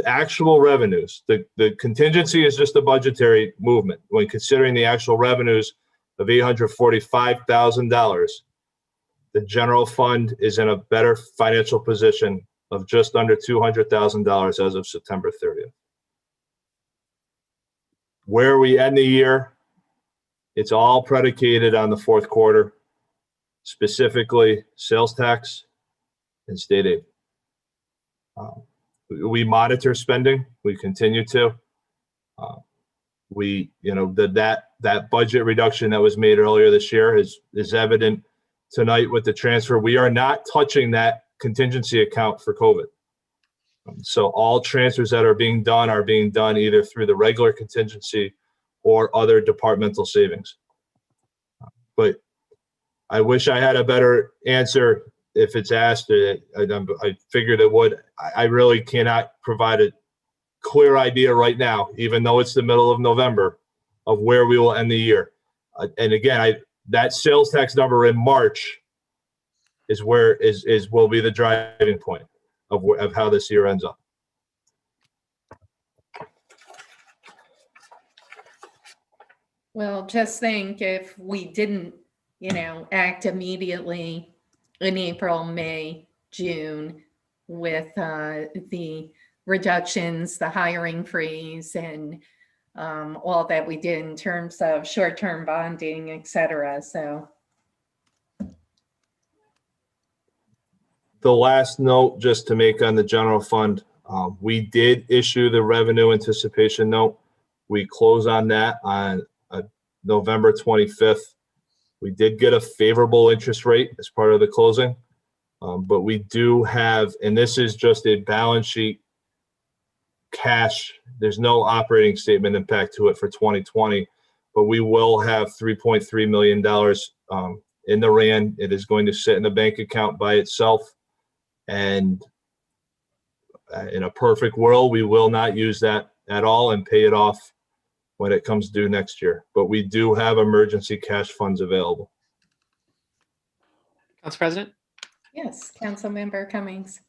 actual revenues, the contingency is just a budgetary movement. When considering the actual revenues of $845,000, the general fund is in a better financial position of just under $200,000 as of September 30th. Where we end the year, it's all predicated on the fourth quarter, specifically sales tax and state aid. We monitor spending. We continue to. That budget reduction that was made earlier this year is evident tonight with the transfer. We are not touching that contingency account for COVID. So all transfers that are being done either through the regular contingency or other departmental savings. But I wish I had a better answer if it's asked. I figured it would. I really cannot provide a clear idea right now, even though it's the middle of November, of where we will end the year. And again, that sales tax number in March will be the driving point of how this year ends up. Well, just think if we didn't, act immediately in April, May, June with the reductions, the hiring freeze, and all that we did in terms of short-term bonding, et cetera. So. The last note just to make on the general fund, we did issue the revenue anticipation note. We close on that on November 25th. We did get a favorable interest rate as part of the closing, but we do have, and this is just a balance sheet cash. There's no operating statement impact to it for 2020, but we will have $3.3 million in the RAND. It is going to sit in the bank account by itself. And in a perfect world, we will not use that at all and pay it off when it comes due next year. But we do have emergency cash funds available. Council President? Yes, Councilmember Cummings.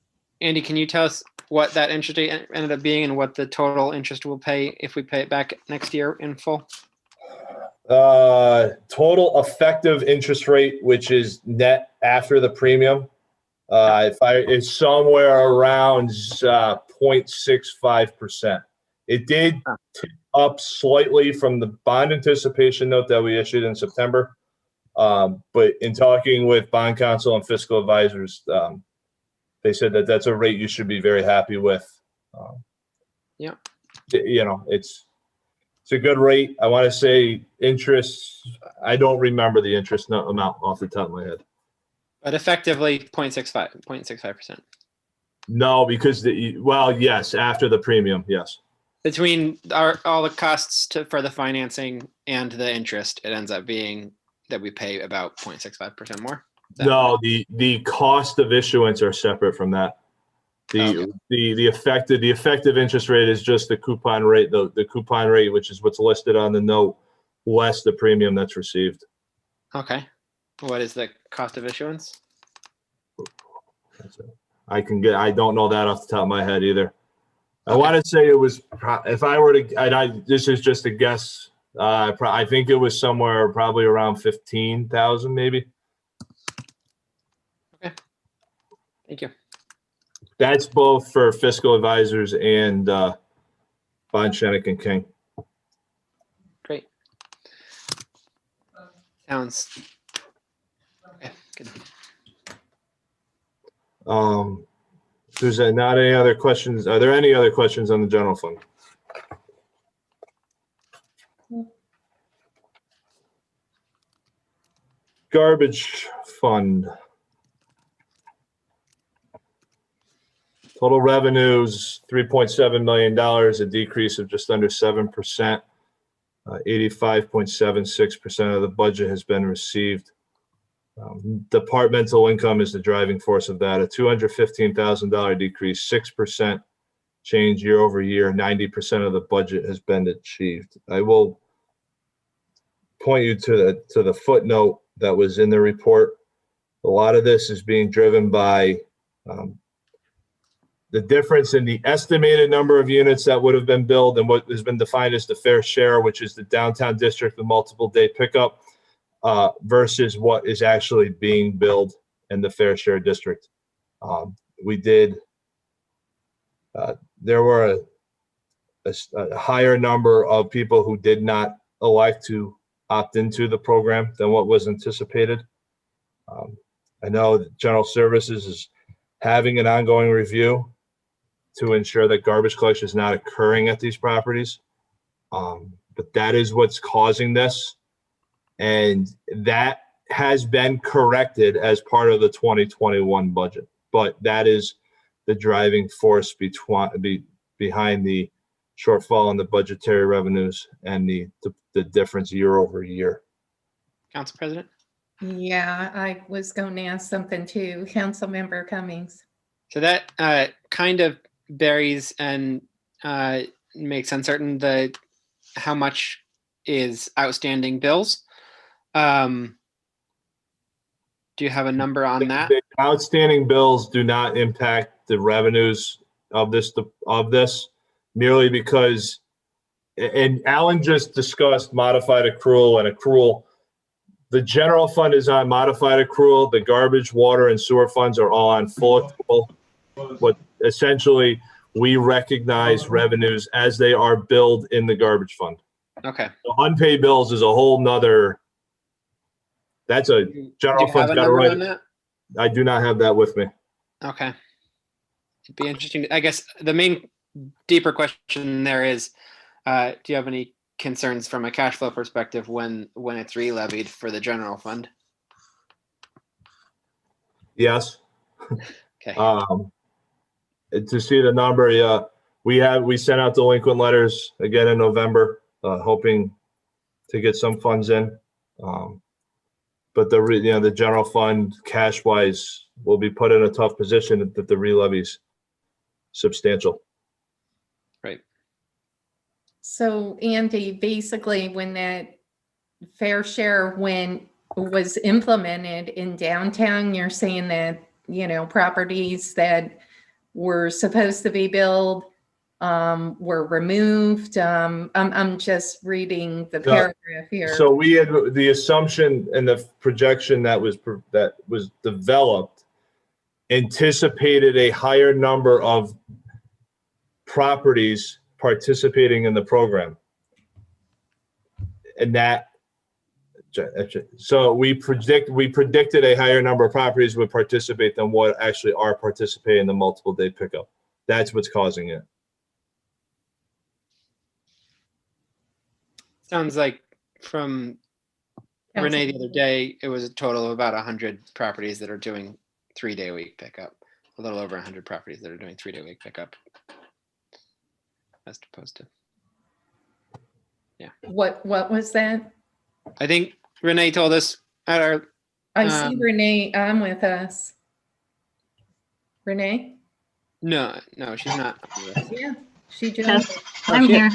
Andy, can you tell us what that interest rate ended up being and what the total interest will pay if we pay it back next year in full? Total effective interest rate, which is net after the premium, is somewhere around 0.65%. It did tick up slightly from the bond anticipation note that we issued in September. But in talking with bond counsel and fiscal advisors, they said that that's a rate you should be very happy with. Yeah. It's a good rate. I want to say interest, I don't remember the interest amount off the top of my head. But effectively 0.65%. No, because yes, after the premium, yes. Between all the costs for the financing and the interest, it ends up being that we pay about 0.65% more. No, the cost of issuance are separate from that. The effective interest rate is just the coupon rate, the coupon rate, which is what's listed on the note, less the premium that's received. Okay. What is the cost of issuance? I don't know that off the top of my head either. I want to say it was, if I were to, this is just a guess. I think it was somewhere probably around 15,000 maybe. Okay. Thank you. That's both for fiscal advisors and Bond, Shenick, and King. Great. Sounds okay. Good. If there's not any other questions, are there any other questions on the general fund? Garbage fund. Total revenues, $3.7 million, a decrease of just under 7%. 85.76% of the budget has been received. Departmental income is the driving force of that. A $215,000 decrease, 6% change year over year. 90% of the budget has been achieved. I will point you to the footnote that was in the report. A lot of this is being driven by the difference in the estimated number of units that would have been billed and what has been defined as the fair share, which is the downtown district with multiple day pickup, versus what is actually being billed in the fair share district. There were a higher number of people who did not elect to opt into the program than what was anticipated. I know that General Services is having an ongoing review to ensure that garbage collection is not occurring at these properties. But that is what's causing this. And that has been corrected as part of the 2021 budget. But that is the driving force behind the shortfall in the budgetary revenues and the difference year over year. Council President? Yeah, I was going to ask something too. Councilmember Cummings. So that kind of varies and makes uncertain how much is outstanding bills. Do you have a number on that? The outstanding bills do not impact the revenues of this merely because, and Alan just discussed modified accrual and accrual. The general fund is on modified accrual. The garbage, water, and sewer funds are all on full accrual. But essentially, we recognize revenues as they are billed in the garbage fund. Okay. So unpaid bills is a whole nother. That's a general fund's got to write. I do not have that with me. Okay. It'd be interesting. I guess the main deeper question there is, do you have any concerns from a cash flow perspective when it's re-levied for the general fund? Yes. Okay. To see the number, yeah, we sent out delinquent letters again in November, hoping to get some funds in. But the general fund cash wise will be put in a tough position that the re-levy's substantial. Right. So Andy, basically when that fair share was implemented in downtown, you're saying that, properties that were supposed to be billed were removed. I'm just reading the paragraph here. So we had the assumption and the projection that was developed anticipated a higher number of properties participating in the program. And so we predicted a higher number of properties would participate than what actually are participating in the multiple day pickup. That's what's causing it. Sounds like from Renee the other day, it was a total of about 100 properties that are doing 3-day a week pickup. A little over 100 properties that are doing 3-day a week pickup. As opposed to, yeah. What was that? I think Renee told us at our. I see Renee on with us. Renee? No, she's not. Yeah, she just. Yes, I'm here.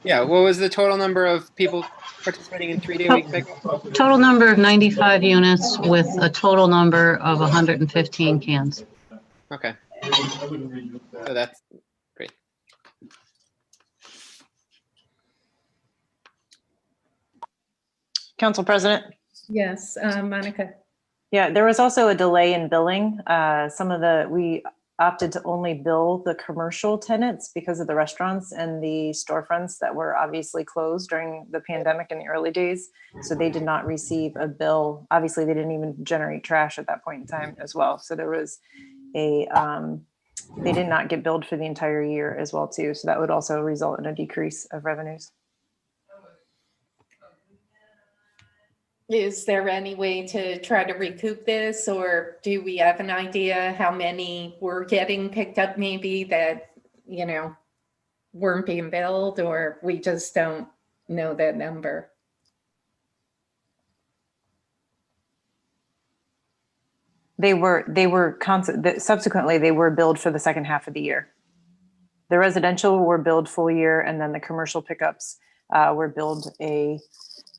Yeah, what was the total number of people participating in 3-day week pickup? Total number of 95 units with a total number of 115 cans. Okay. So that's great. Council President? Yes, Monica. Yeah, there was also a delay in billing. We opted to only bill the commercial tenants because of the restaurants and the storefronts that were obviously closed during the pandemic in the early days. So they did not receive a bill. Obviously, they didn't even generate trash at that point in time as well. So there was they did not get billed for the entire year as well too. So that would also result in a decrease of revenues. Is there any way to try to recoup this, or do we have an idea how many were getting picked up maybe that, weren't being billed, or we just don't know that number? Subsequently, they were billed for the second half of the year. The residential were billed full year, and then the commercial pickups were billed a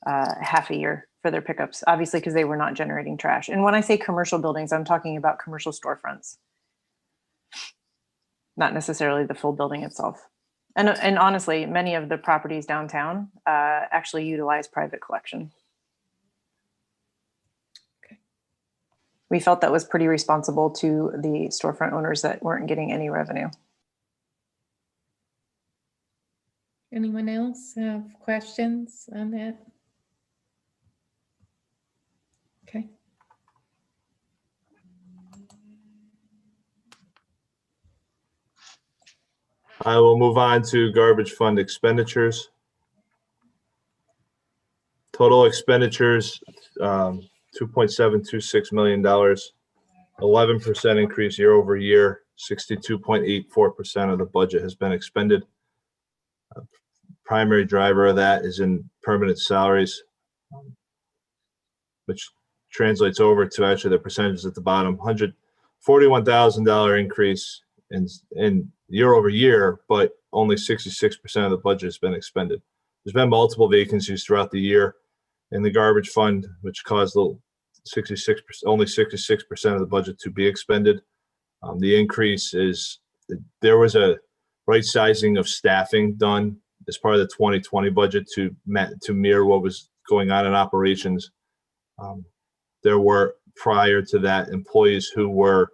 half a year for their pickups, obviously, because they were not generating trash. And when I say commercial buildings, I'm talking about commercial storefronts, not necessarily the full building itself. And honestly, many of the properties downtown actually utilize private collection. We felt that was pretty responsible to the storefront owners that weren't getting any revenue. Anyone else have questions on that? Okay. I will move on to garbage fund expenditures. Total expenditures, $2.726 million, 11% increase year over year, 62.84% of the budget has been expended. Primary driver of that is in permanent salaries, which translates over to actually the percentages at the bottom, $141,000 increase in year over year, but only 66% of the budget has been expended. There's been multiple vacancies throughout the year in the garbage fund, which caused only 66% of the budget to be expended. The increase is there was a right sizing of staffing done as part of the 2020 budget to mirror what was going on in operations. There were, prior to that, employees who were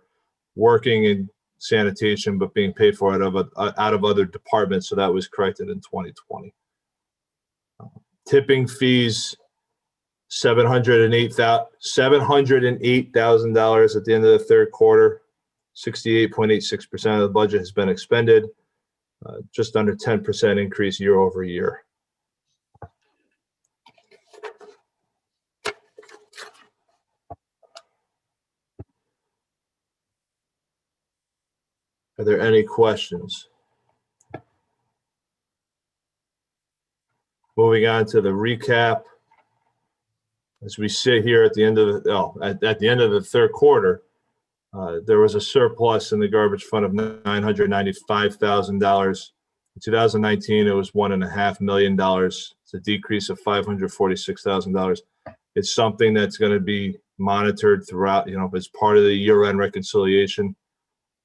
working in sanitation but being paid for out of other departments, so that was corrected in 2020. Tipping fees, $708,000 at the end of the third quarter. 68.86% of the budget has been expended, just under 10% increase year over year. Are there any questions? Moving on to the recap. As we sit here at the end of at the end of the third quarter, there was a surplus in the garbage fund of $995,000. In 2019, it was $1.5 million. It's a decrease of $546,000. It's something that's going to be monitored throughout, as part of the year-end reconciliation,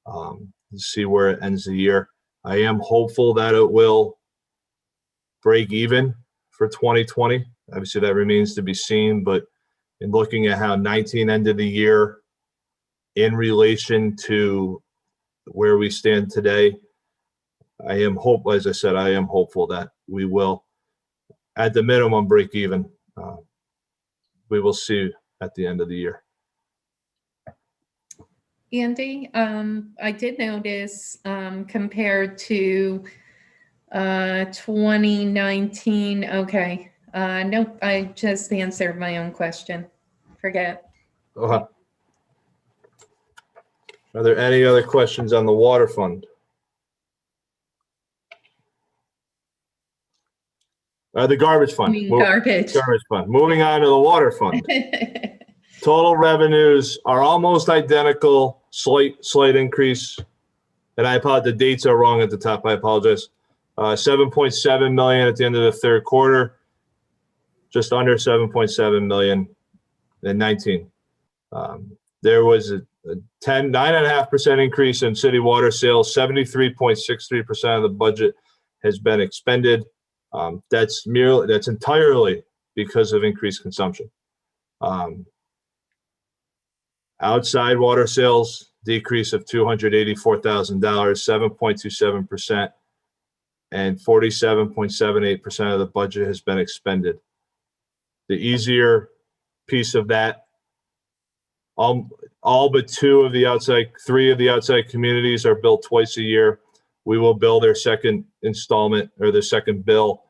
to see where it ends the year. I am hopeful that it will break even for 2020. Obviously, that remains to be seen, but in looking at how 19 ended the year in relation to where we stand today, as I said, I am hopeful that we will, at the minimum, break even. We will see at the end of the year. Andy, I did notice compared to 2019, okay. Nope, I just answered my own question. Forget. Are there any other questions on the water fund? The garbage fund. Garbage fund. Moving on to the water fund. Total revenues are almost identical, slight increase. And I apologize, the dates are wrong at the top. I apologize. 7.7 million at the end of the third quarter, just under 7.7 million in 19. There was a 9.5% increase in city water sales. 73.63% of the budget has been expended. That's entirely because of increased consumption. Outside water sales, decrease of $284,000, 7.27%, and 47.78% of the budget has been expended. The easier piece of that, all but three of the outside communities are billed twice a year. We will bill their second installment or their second bill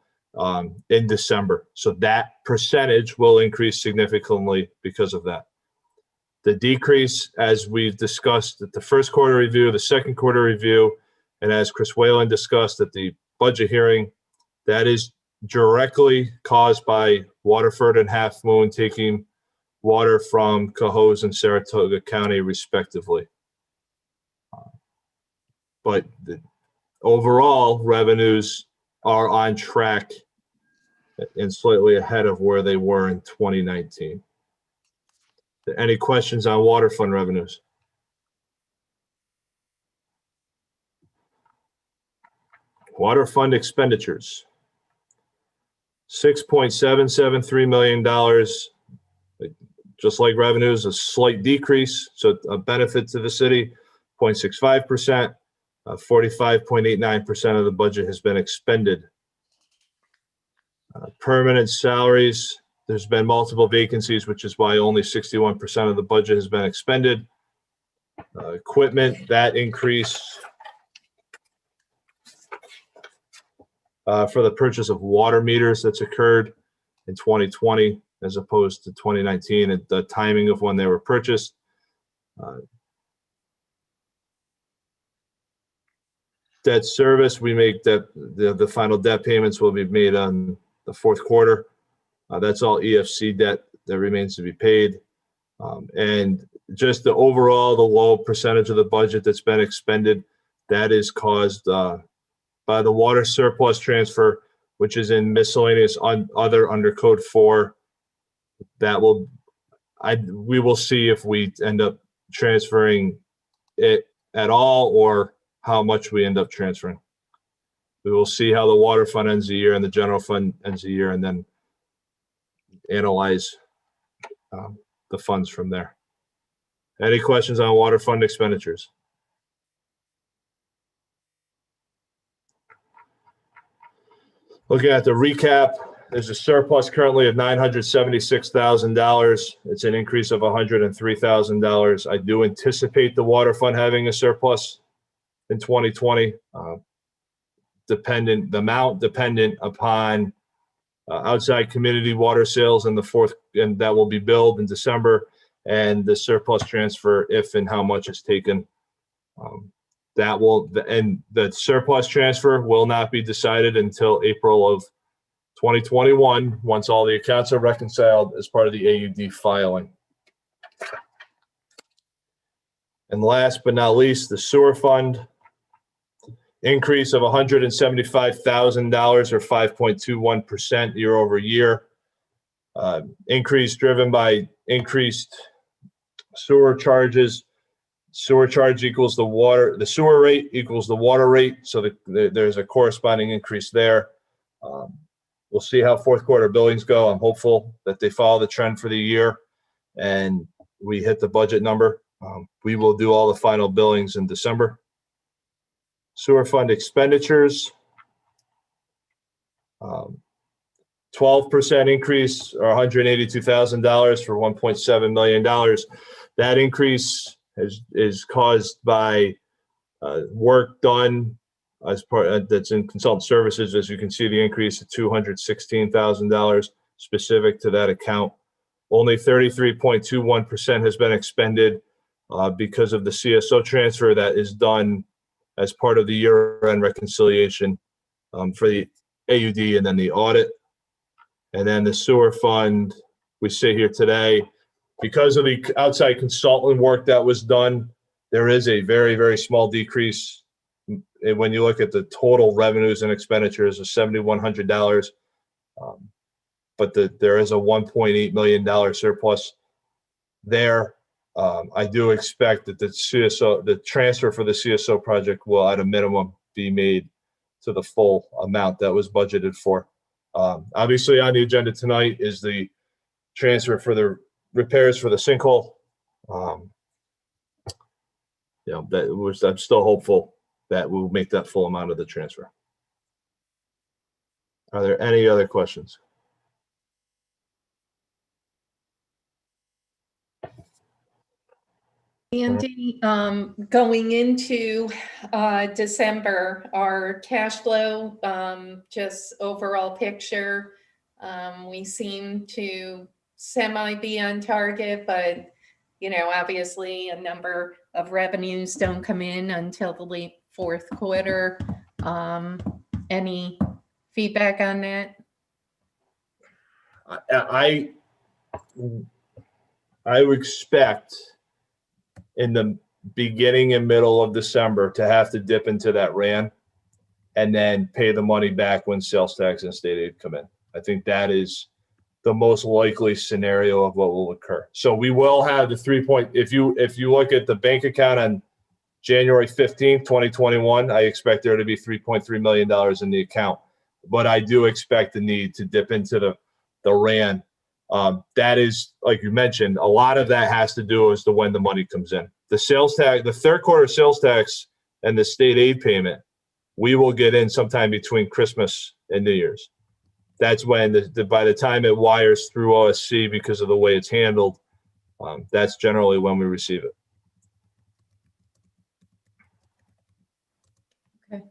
in December. So that percentage will increase significantly because of that. The decrease, as we've discussed at the first quarter review, the second quarter review, and as Chris Whalen discussed at the budget hearing, that is directly caused by Waterford and Half Moon taking water from Cohoes and Saratoga County respectively. But the overall revenues are on track and slightly ahead of where they were in 2019. Any questions on water fund revenues? Water fund expenditures. $6.773 million, just like revenues, a slight decrease, so a benefit to the city, 0.65%, 45.89% of the budget has been expended. Permanent salaries, there's been multiple vacancies, which is why only 61% of the budget has been expended. Equipment, that increase for the purchase of water meters that's occurred in 2020 as opposed to 2019 at the timing of when they were purchased. Debt service, we make that the final debt payments will be made on the fourth quarter. That's all EFC debt that remains to be paid. And just the overall, the low percentage of the budget that's been expended, that is caused by the water surplus transfer, which is in miscellaneous other under code 4. That will, we will see if we end up transferring it at all or how much we end up transferring. We will see how the water fund ends the year and the general fund ends the year, and then analyze the funds from there. Any questions on water fund expenditures? Looking at the recap, there's a surplus currently of $976,000. It's an increase of $103,000. I do anticipate the water fund having a surplus in 2020, dependent upon outside community water sales in the fourth, and that will be billed in December, and the surplus transfer, if and how much is taken. That will, and the surplus transfer will not be decided until April of 2021, once all the accounts are reconciled as part of the AUD filing. And last but not least, the sewer fund increase of $175,000 or 5.21% year over year. Increase driven by increased sewer charges. Sewer charge equals the water, the sewer rate equals the water rate. So there's a corresponding increase there. We'll see how fourth quarter billings go. I'm hopeful that they follow the trend for the year and we hit the budget number. We will do all the final billings in December. Sewer fund expenditures, 12% increase or $182,000 for $1.7 million. That increase is caused by work done as part that's in consultant services. As you can see, the increase of $216,000 specific to that account. Only 33.21% has been expended because of the CSO transfer that is done as part of the year-end reconciliation for the AUD and then the audit. And then the sewer fund, we say here today, because of the outside consultant work that was done, there is a very, very small decrease when you look at the total revenues and expenditures of $7,100. But there is a $1.8 million surplus there. I do expect that the transfer for the CSO project will at a minimum be made to the full amount that was budgeted for. Obviously on the agenda tonight is the transfer for the repairs for the sinkhole. I'm still hopeful that we'll make that full amount of the transfer. Are there any other questions? Andy, going into December, our cash flow, just overall picture, we seem to semi be on target, but obviously a number of revenues don't come in until the late fourth quarter. Any feedback on that? I would expect in the beginning and middle of December to have to dip into that RAN and then pay the money back when sales tax and state aid come in. I think that is the most likely scenario of what will occur. So we will have the 3 point, if you look at the bank account on January 15th, 2021, I expect there to be $3.3 million in the account. But I do expect the need to dip into the RAN. That is, like you mentioned, a lot of that has to do as to when the money comes in. The sales tax, the third quarter sales tax and the state aid payment, we will get in sometime between Christmas and New Year's. That's when by the time it wires through OSC because of the way it's handled, that's generally when we receive it. Okay.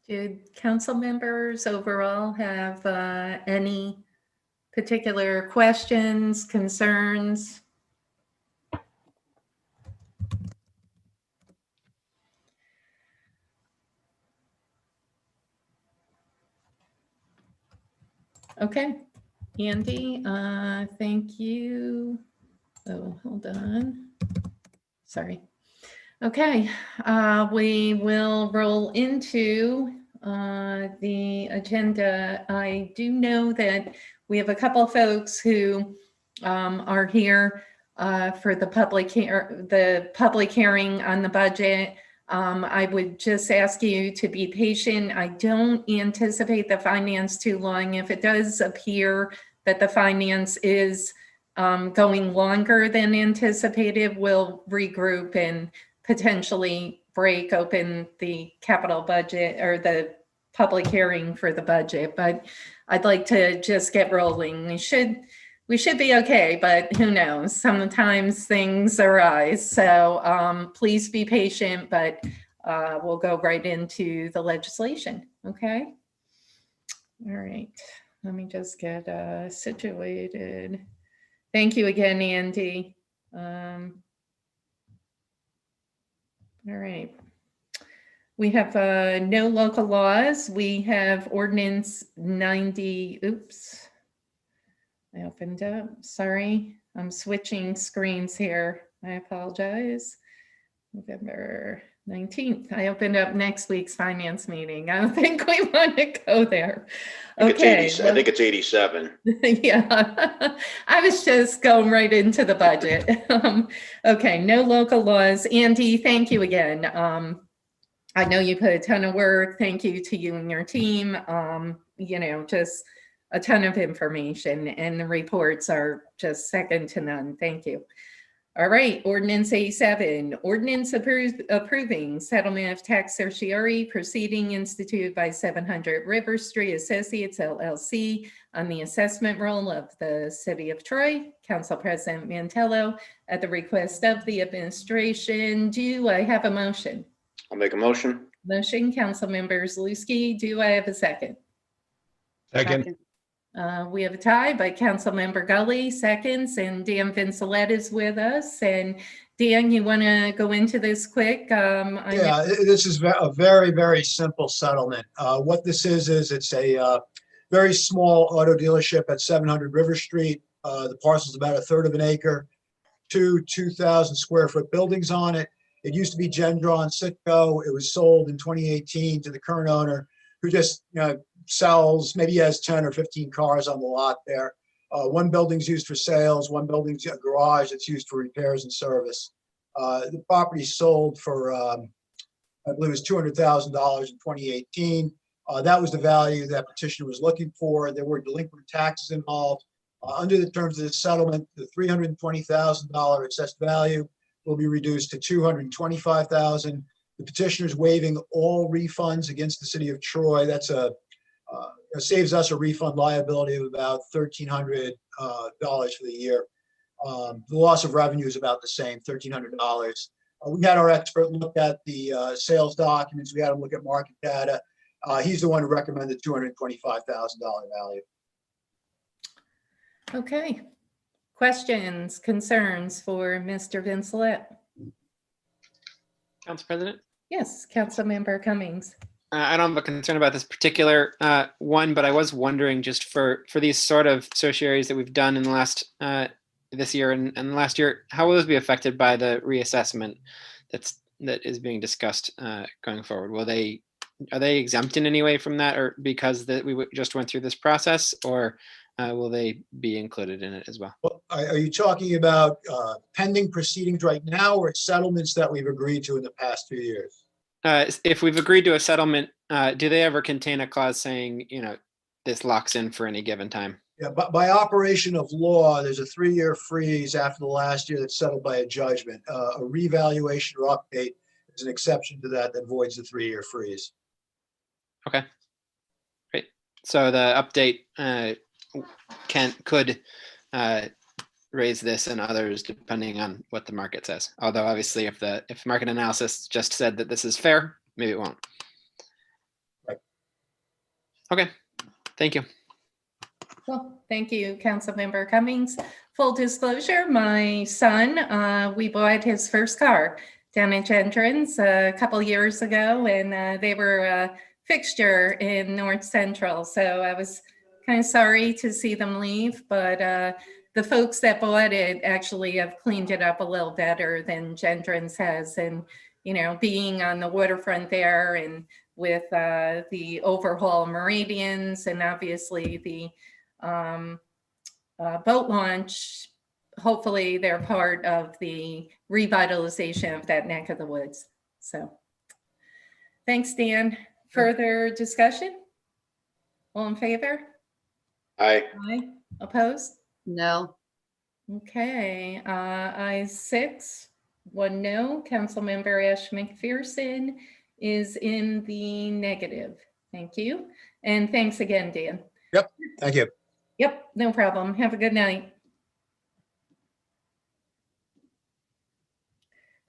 Did council members overall have any particular questions, concerns? Okay, Andy, thank you. Oh, hold on. Sorry. Okay, we will roll into the agenda. I do know that we have a couple of folks who are here for the public hearing on the budget. I would just ask you to be patient. I don't anticipate the finance too long. If it does appear that the finance is going longer than anticipated, we'll regroup and potentially break open the capital budget or the public hearing for the budget. But I'd like to just get rolling. We should be okay, but who knows? Sometimes things arise. So please be patient, but we'll go right into the legislation. Okay. All right. Let me just get situated. Thank you again, Andy. All right. We have no local laws. We have ordinance 90. Oops. I opened up. Sorry. I'm switching screens here. I apologize. November 19th. I opened up next week's finance meeting. I don't think we want to go there. Okay. I think it's 87. Yeah. I was just going right into the budget. Okay. No local laws. Andy, thank you again. I know you put a ton of work. Thank you to you and your team. Just a ton of information, and the reports are just second to none. Thank you. All right, ordinance 87, ordinance approving settlement of tax certiorari proceeding instituted by 700 River Street Associates LLC on the assessment roll of the City of Troy. Council President Mantello, at the request of the administration, do I have a motion? I'll make a motion. Motion, Councilmember Zaluski. Do I have a second? Second. We have a tie by Councilmember Gully, seconds, and Dan Vincelette is with us. And Dan, you want to go into this quick? Yeah, this is a very, very simple settlement. What this is it's a very small auto dealership at 700 River Street. The parcel's about 1/3 of an acre, 2,000 square foot buildings on it. It used to be Gendron Sitco. It was sold in 2018 to the current owner, who just sells, maybe he has 10 or 15 cars on the lot there. One building's used for sales, one building's a garage that's used for repairs and service. The property sold for, I believe it was $200,000 in 2018. That was the value that petitioner was looking for. There were delinquent taxes involved. Under the terms of the settlement, the $320,000 assessed value will be reduced to $225,000. The petitioner is waiving all refunds against the City of Troy. That's saves us a refund liability of about $1,300 for the year. The loss of revenue is about the same, $1,300. We had our expert look at the sales documents. We had him look at market data. He's the one who recommended $225,000 value. Okay. Questions, concerns for Mr. Vincelet? Council President? Yes, Councilmember Cummings. I don't have a concern about this particular one, but I was wondering just for these sort of certiaries that we've done in the last this year and last year, how will those be affected by the reassessment that is being discussed going forward? Are they exempt in any way from that, or because we just went through this process, or will they be included in it as well? Well, are you talking about pending proceedings right now or settlements that we've agreed to in the past 2 years? If we've agreed to a settlement, do they ever contain a clause saying, this locks in for any given time? Yeah, but by operation of law, there's a 3-year freeze after the last year that's settled by a judgment. A revaluation or update is an exception to that voids the 3-year freeze. Okay, great. So the update could raise this and others depending on what the market says. Although obviously if market analysis just said that this is fair, maybe it won't. Right. Okay, thank you. Well, thank you, Councilmember Cummings. Full disclosure, my son, we bought his first car down at Gendron's a couple years ago, and they were a fixture in North Central. So I was kind of sorry to see them leave, but the folks that bought it actually have cleaned it up a little better than Gendron's has. And, being on the waterfront there and with the overhaul meridians and obviously the boat launch, hopefully they're part of the revitalization of that neck of the woods. So thanks, Dan. Further discussion? All in favor? Aye. Aye. Opposed? No. Okay, ayes 6, 1 no. Councilmember Ash McPherson is in the negative. Thank you. And thanks again, Dan. Yep, thank you. Yep, no problem. Have a good night.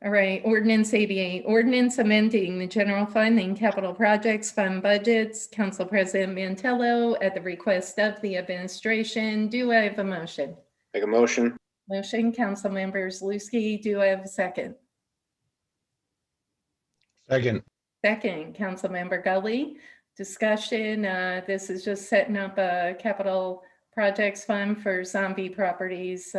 All right, Ordinance 88, ordinance amending the general fund and capital projects fund budgets. Council President Mantello, at the request of the administration, do I have a motion? Make a motion. Motion, Councilmember Zaluski, do I have a second? Second. Second, Councilmember Gully. Discussion, this is just setting up a capital projects fund for zombie properties,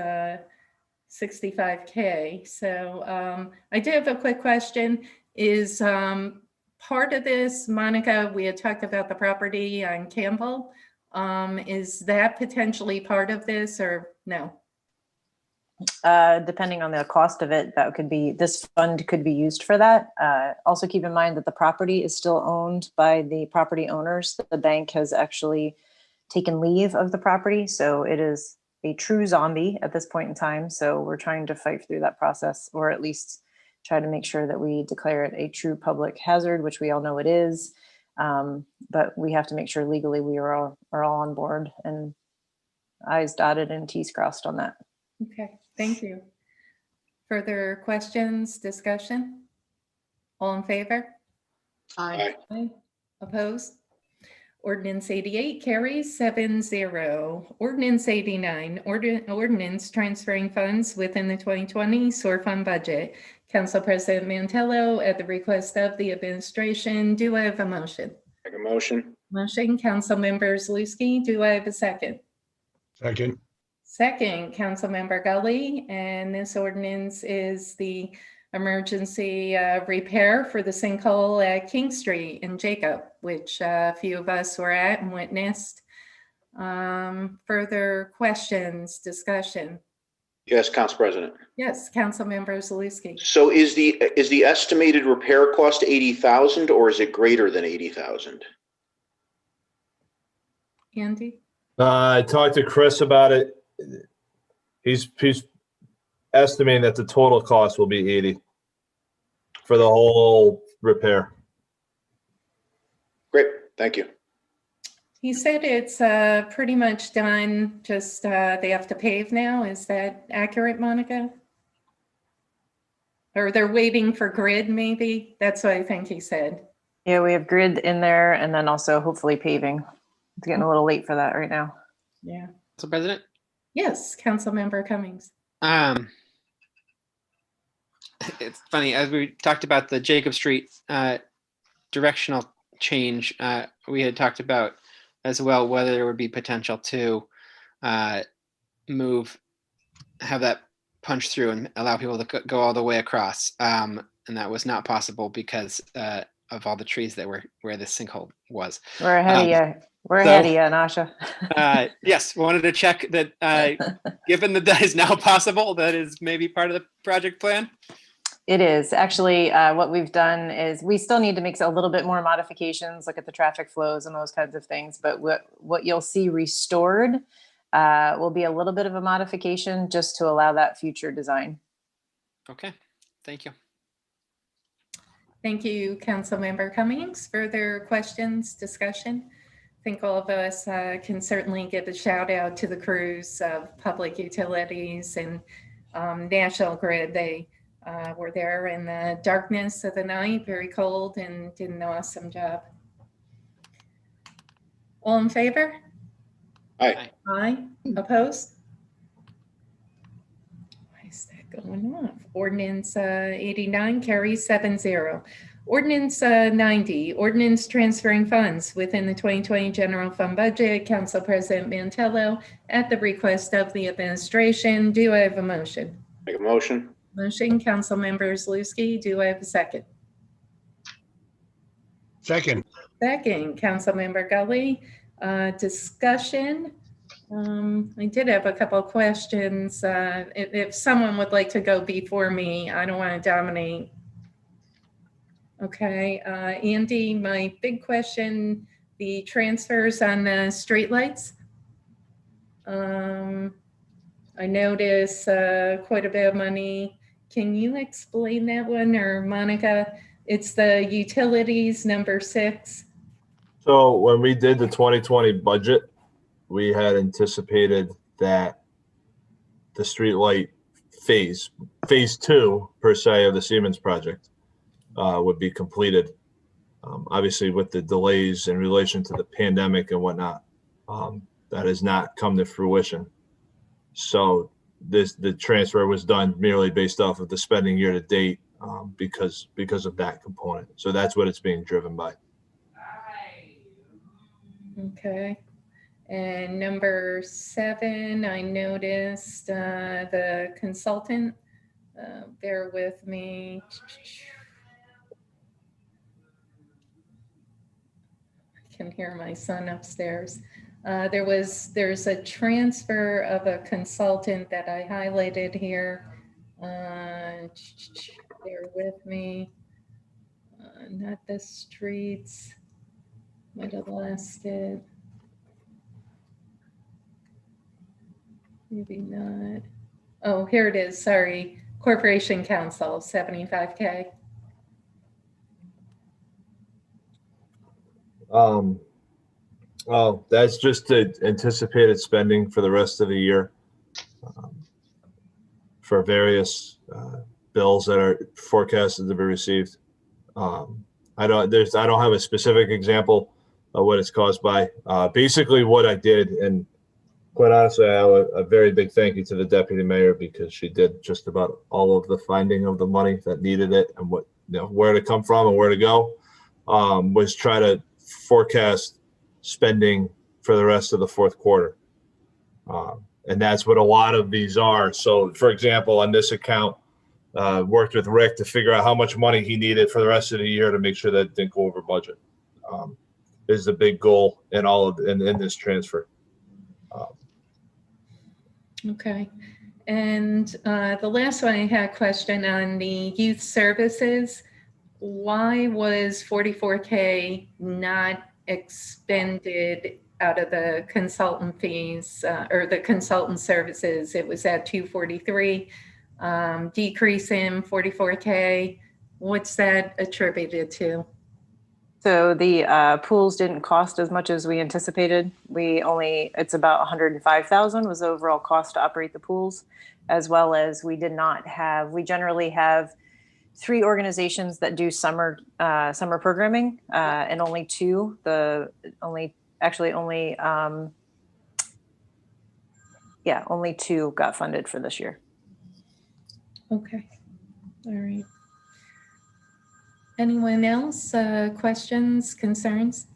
65K. So I do have a quick question. Is part of this, Monica, we had talked about the property on Campbell. Is that potentially part of this or no? Depending on the cost of it, this fund could be used for that. Also keep in mind that the property is still owned by the property owners. The bank has actually taken leave of the property. So it is a true zombie at this point in time. So we're trying to fight through that process, or at least try to make sure that we declare it a true public hazard, which we all know it is. But we have to make sure legally we are all on board, and I's dotted and T's crossed on that. Okay, thank you. Further questions, discussion? All in favor? Aye. Aye. Opposed? Ordinance 88 carries 7-0. Ordinance 89, ordinance transferring funds within the 2020 SOAR fund budget. Council President Mantello, at the request of the administration, do I have a motion? Make a motion. Motion, Councilmember Zaluski, do I have a second? Second. Second, Councilmember Gully, and this ordinance is the emergency repair for the sinkhole at King Street in Jacob, which a few of us were at and witnessed. Further questions, discussion? Yes, Council President. Yes, Councilmember Zaluski. So is the estimated repair cost 80,000 or is it greater than 80,000? Andy? I talked to Chris about it. He's estimating that the total cost will be 80 for the whole repair. Great, thank you. He said it's pretty much done, just they have to pave now. Is that accurate, Monica? Or they're waiting for grid, maybe? That's what I think he said. Yeah, we have grid in there and then also hopefully paving. It's getting a little late for that right now. Yeah. So President? Yes, Councilmember Cummings. It's funny, as we talked about the Jacob Street directional change, we had talked about as well whether there would be potential to have that punch through and allow people to go all the way across. And that was not possible because of all the trees that were where the sinkhole was. We're ahead of you. We're ahead of you, Nasha. Yes, wanted to check that given that is now possible, that is maybe part of the project plan. It is actually what we've done is we still need to make a little bit more modifications, look at the traffic flows and those kinds of things. But what you'll see restored will be a little bit of a modification just to allow that future design. Okay, thank you. Thank you, Councilmember Cummings. Further questions, discussion? I think all of us can certainly give a shout out to the crews of Public Utilities and National Grid. They were there in the darkness of the night, very cold, and did an awesome job. All in favor? Aye. Aye. Opposed? Why is that going off? Ordinance 89 carries 7-0. Ordinance 90, ordinance transferring funds within the 2020 general fund budget. Council President Mantello, at the request of the administration. Do I have a motion? Make a motion. Motion, Councilmember Zaluski. Do I have a second? Second. Second, Councilmember Gully. Discussion. I did have a couple of questions. If someone would like to go before me, I don't want to dominate. Okay, Andy, my big question, the transfers on the streetlights. I notice quite a bit of money. Can you explain that one, or Monica? It's the utilities number 6. So when we did the 2020 budget, we had anticipated that the streetlight phase 2 per se of the Siemens project would be completed. Obviously with the delays in relation to the pandemic and whatnot, that has not come to fruition. So the transfer was done merely based off of the spending year to date because of that component. So that's what it's being driven by. Okay. And number 7, I noticed the consultant, bear with me. I can hear my son upstairs. There's a transfer of a consultant that I highlighted here. Bear with me. Not the streets. Might have lost it. Maybe not. Oh, here it is. Sorry. Corporation Council, 75K. Oh, that's just the anticipated spending for the rest of the year for various bills that are forecasted to be received. I don't have a specific example of what it's caused by. Basically what I did, and quite honestly, I owe a very big thank you to the deputy mayor because she did just about all of the finding of the money that needed it and what, where to come from and where to go, was try to forecast spending for the rest of the fourth quarter. And that's what a lot of these are. So for example, on this account, worked with Rick to figure out how much money he needed for the rest of the year to make sure that it didn't go over budget. Is the big goal in all of in this transfer. Okay. And the last one I had a question on the youth services. Why was 44K not expended out of the consultant fees or the consultant services? It was at 243, decrease in 44K. What's that attributed to? So the pools didn't cost as much as we anticipated. It's about 105,000 was the overall cost to operate the pools, as well as we generally have 3 organizations that do summer programming, and only 2 got funded for this year. Okay, all right. Anyone else, questions, concerns?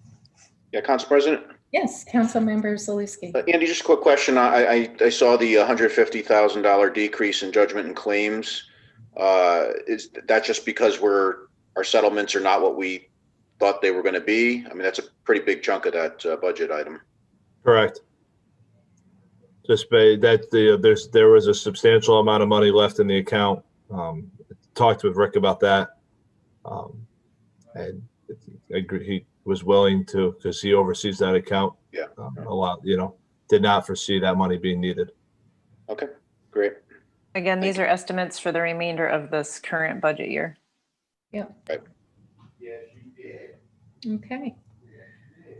Yeah, Council President? Yes, Councilmember Zalusky. Andy, just a quick question. I saw the $150,000 decrease in judgment and claims. Is that just because our settlements are not what we thought they were going to be? I mean, that's a pretty big chunk of that budget item. Correct. Just that there was a substantial amount of money left in the account. Talked with Rick about that. And I agree, he was willing to, because he oversees that account. Yeah. A lot, did not foresee that money being needed. Okay, great. Again, these are estimates for the remainder of this current budget year. Yep. Right. Okay.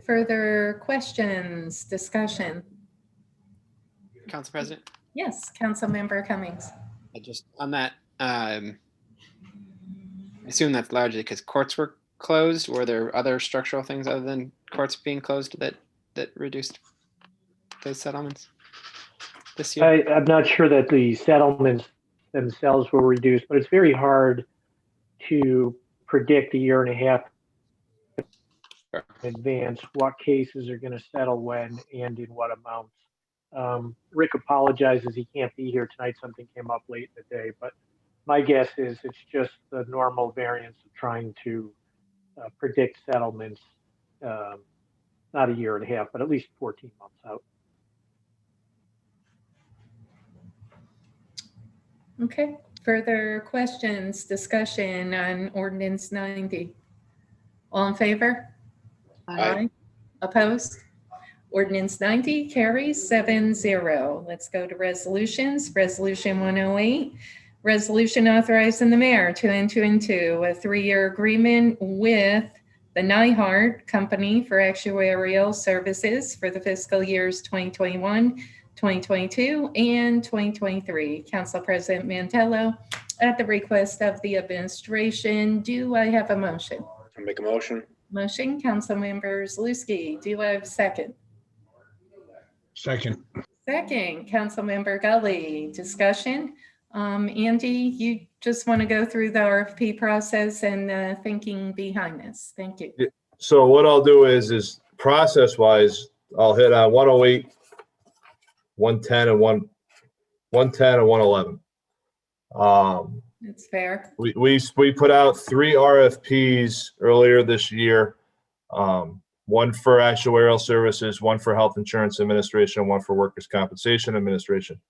Further questions, discussion? Council President, Yes, Councilmember Cummings. just on that, I assume that's largely because courts were closed. Were there other structural things other than courts being closed that reduced those settlements this year? I'm not sure that the settlements themselves were reduced, but it's very hard to predict a year and a half in advance what cases are going to settle when and in what amounts. Rick apologizes he can't be here tonight. Something came up late in the day, but my guess is it's just the normal variance of trying to predict settlements, not a year and a half, but at least 14 months out. Okay, further questions, discussion on ordinance 90? All in favor? Aye. Opposed? Ordinance 90 carries 7-0. Let's go to resolutions. Resolution 108, resolution authorizing the mayor to enter into a 3-year agreement with the Nyhart Company for actuarial services for the fiscal years 2021, 2022, and 2023. Council President Mantello, at the request of the administration, do I have a motion? I'll make a motion. Motion, Councilmember Zalusky. Do I have a second? Second. Second, Councilmember Gully. Discussion. Andy, you just want to go through the RFP process and thinking behind this. Thank you. So what I'll do is process-wise, I'll hit on 108, 110, and 110 and 111. It's fair. We put out 3 RFPs earlier this year. One for actuarial services, one for health insurance administration, one for workers' compensation administration.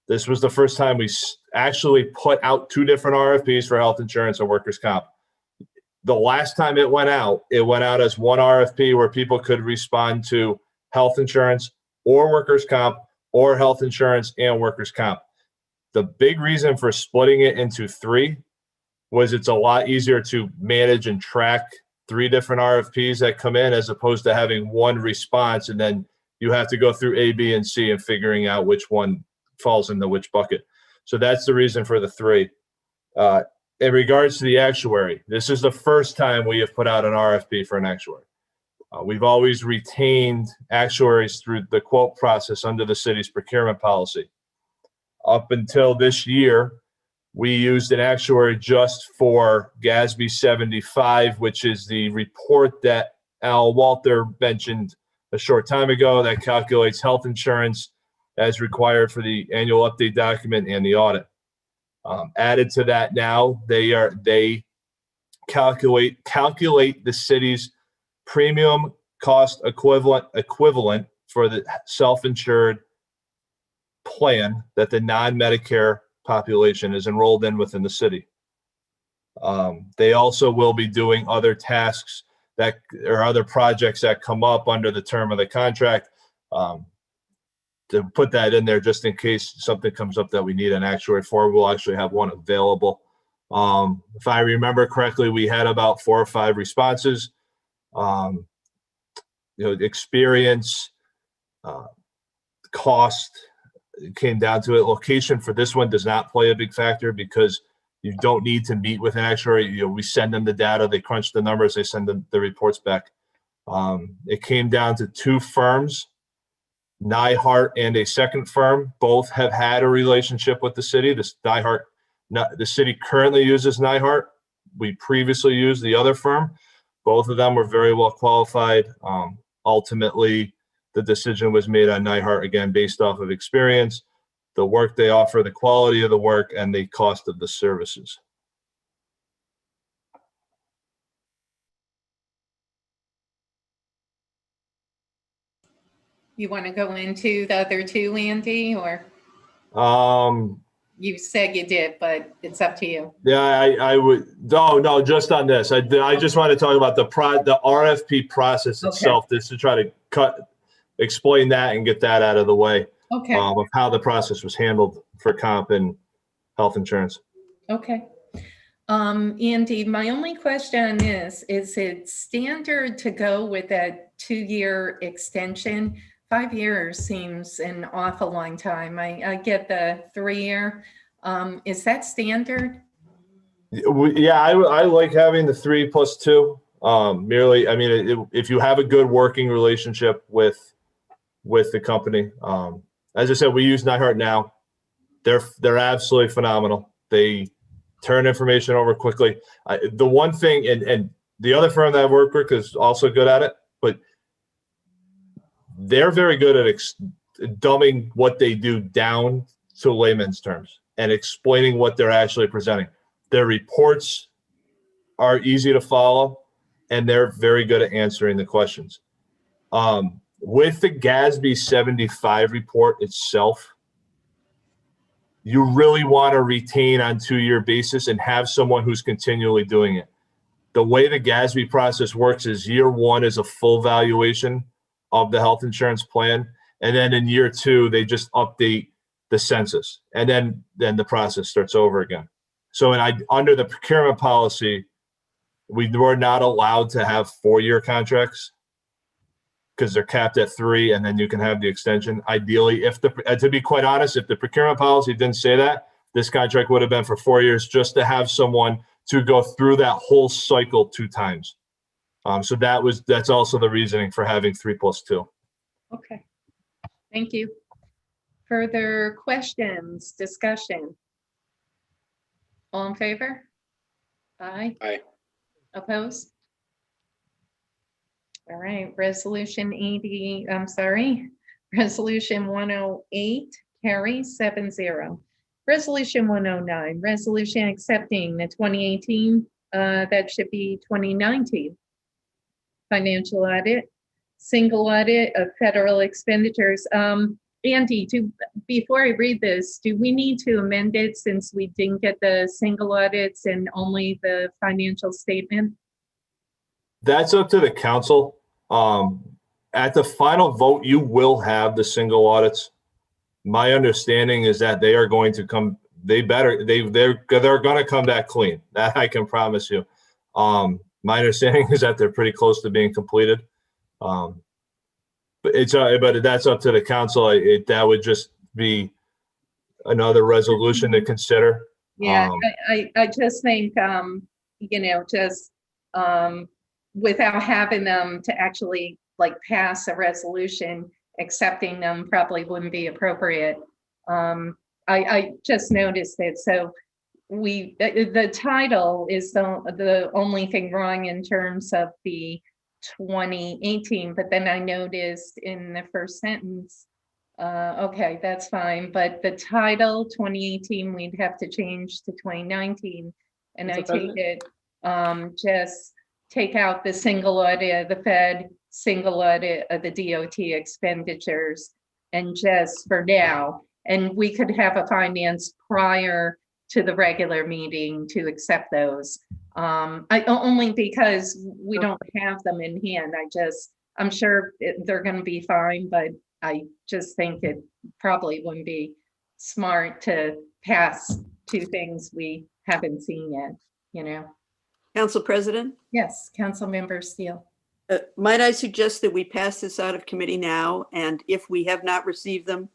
This was the first time we actually put out 2 different RFPs for health insurance and workers' comp. The last time it went out as one RFP where people could respond to health insurance or workers' comp or health insurance and workers' comp. The big reason for splitting it into 3 was it's a lot easier to manage and track 3 different RFPs that come in as opposed to having one response and then you have to go through A, B, and C and figuring out which one falls into which bucket. So that's the reason for the 3. In regards to the actuary, this is the first time we have put out an RFP for an actuary. We've always retained actuaries through the quote process under the city's procurement policy. Up until this year, we used an actuary just for GASB 75, which is the report that Al Walter mentioned a short time ago that calculates health insurance as required for the annual update document and the audit. Added to that now, they calculate the city's premium cost equivalent for the self-insured plan that the non-Medicare population is enrolled in within the city. They also will be doing other tasks that or other projects that come up under the term of the contract. To put that in there just in case something comes up that we need an actuary for, we'll actually have one available. If I remember correctly, we had about 4 or 5 responses. Experience, cost, it came down to it. Location for this one does not play a big factor because you don't need to meet with an actuary. We send them the data, they crunch the numbers, they send them the reports back. It came down to 2 firms, Nyhart and a second firm. Both have had a relationship with the city. The city currently uses Nyhart. We previously used the other firm. Both of them were very well qualified. Ultimately, the decision was made on Nyhart, again, based off of experience, the work they offer, the quality of the work, and the cost of the services. You want to go into the other 2, Andy, or you said you did, but it's up to you. Yeah, I would. No, just on this. I just want to talk about the RFP process itself, just to try to explain that and get that out of the way. Okay. Of how the process was handled for comp and health insurance. Okay. Andy, my only question is it standard to go with that 2-year extension? 5 years seems an awful long time. I get the 3-year. Is that standard? Yeah, I like having the 3+2. Merely, I mean, if you have a good working relationship with the company, as I said, we use Nyhart now. They're absolutely phenomenal. They turn information over quickly. The one thing, and the other firm that I work with is also good at it, but they're very good at dumbing what they do down to layman's terms and explaining what they're actually presenting. Their reports are easy to follow, and they're very good at answering the questions. With the GASB 75 report itself, you really want to retain on 2-year basis and have someone who's continually doing it. The way the GASB process works is year 1 is a full valuation of the health insurance plan. And then in year 2, they just update the census. And then the process starts over again. So under the procurement policy, we were not allowed to have 4-year contracts because they're capped at 3, and then you can have the extension. Ideally, to be quite honest, if the procurement policy didn't say that, this contract would have been for 4 years just to have someone to go through that whole cycle 2 times. So that's also the reasoning for having 3+2. Okay, thank you. Further questions, discussion? All in favor? Aye. Aye. Opposed? All right, resolution 108 carries 7-0. Resolution 109, resolution accepting the 2018, that should be 2019 financial audit, single audit of federal expenditures. Andy, before I read this, do we need to amend it since we didn't get the single audits and only the financial statement? That's up to the council. At the final vote, you will have the single audits. My understanding is that they are going to come. They're going to come back clean. That I can promise you. My understanding is that they're pretty close to being completed. But that's up to the council. That would just be another resolution to consider. Yeah, I just think, without having them to actually pass a resolution, accepting them probably wouldn't be appropriate. I just noticed it. So the title is the only thing wrong in terms of the 2018, but then I noticed in the first sentence, okay, that's fine, but the title 2018 we'd have to change to 2019, and I take it just take out the single audit of the Fed, single audit of the DOT expenditures, and just for now, and we could have a finance prior to the regular meeting to accept those. Only because we don't have them in hand. I'm sure they're going to be fine, but I just think it probably wouldn't be smart to pass two things we haven't seen yet, you know? Council President, Yes, Councilmember Steele. might I suggest that we pass this out of committee now? And if we have not received them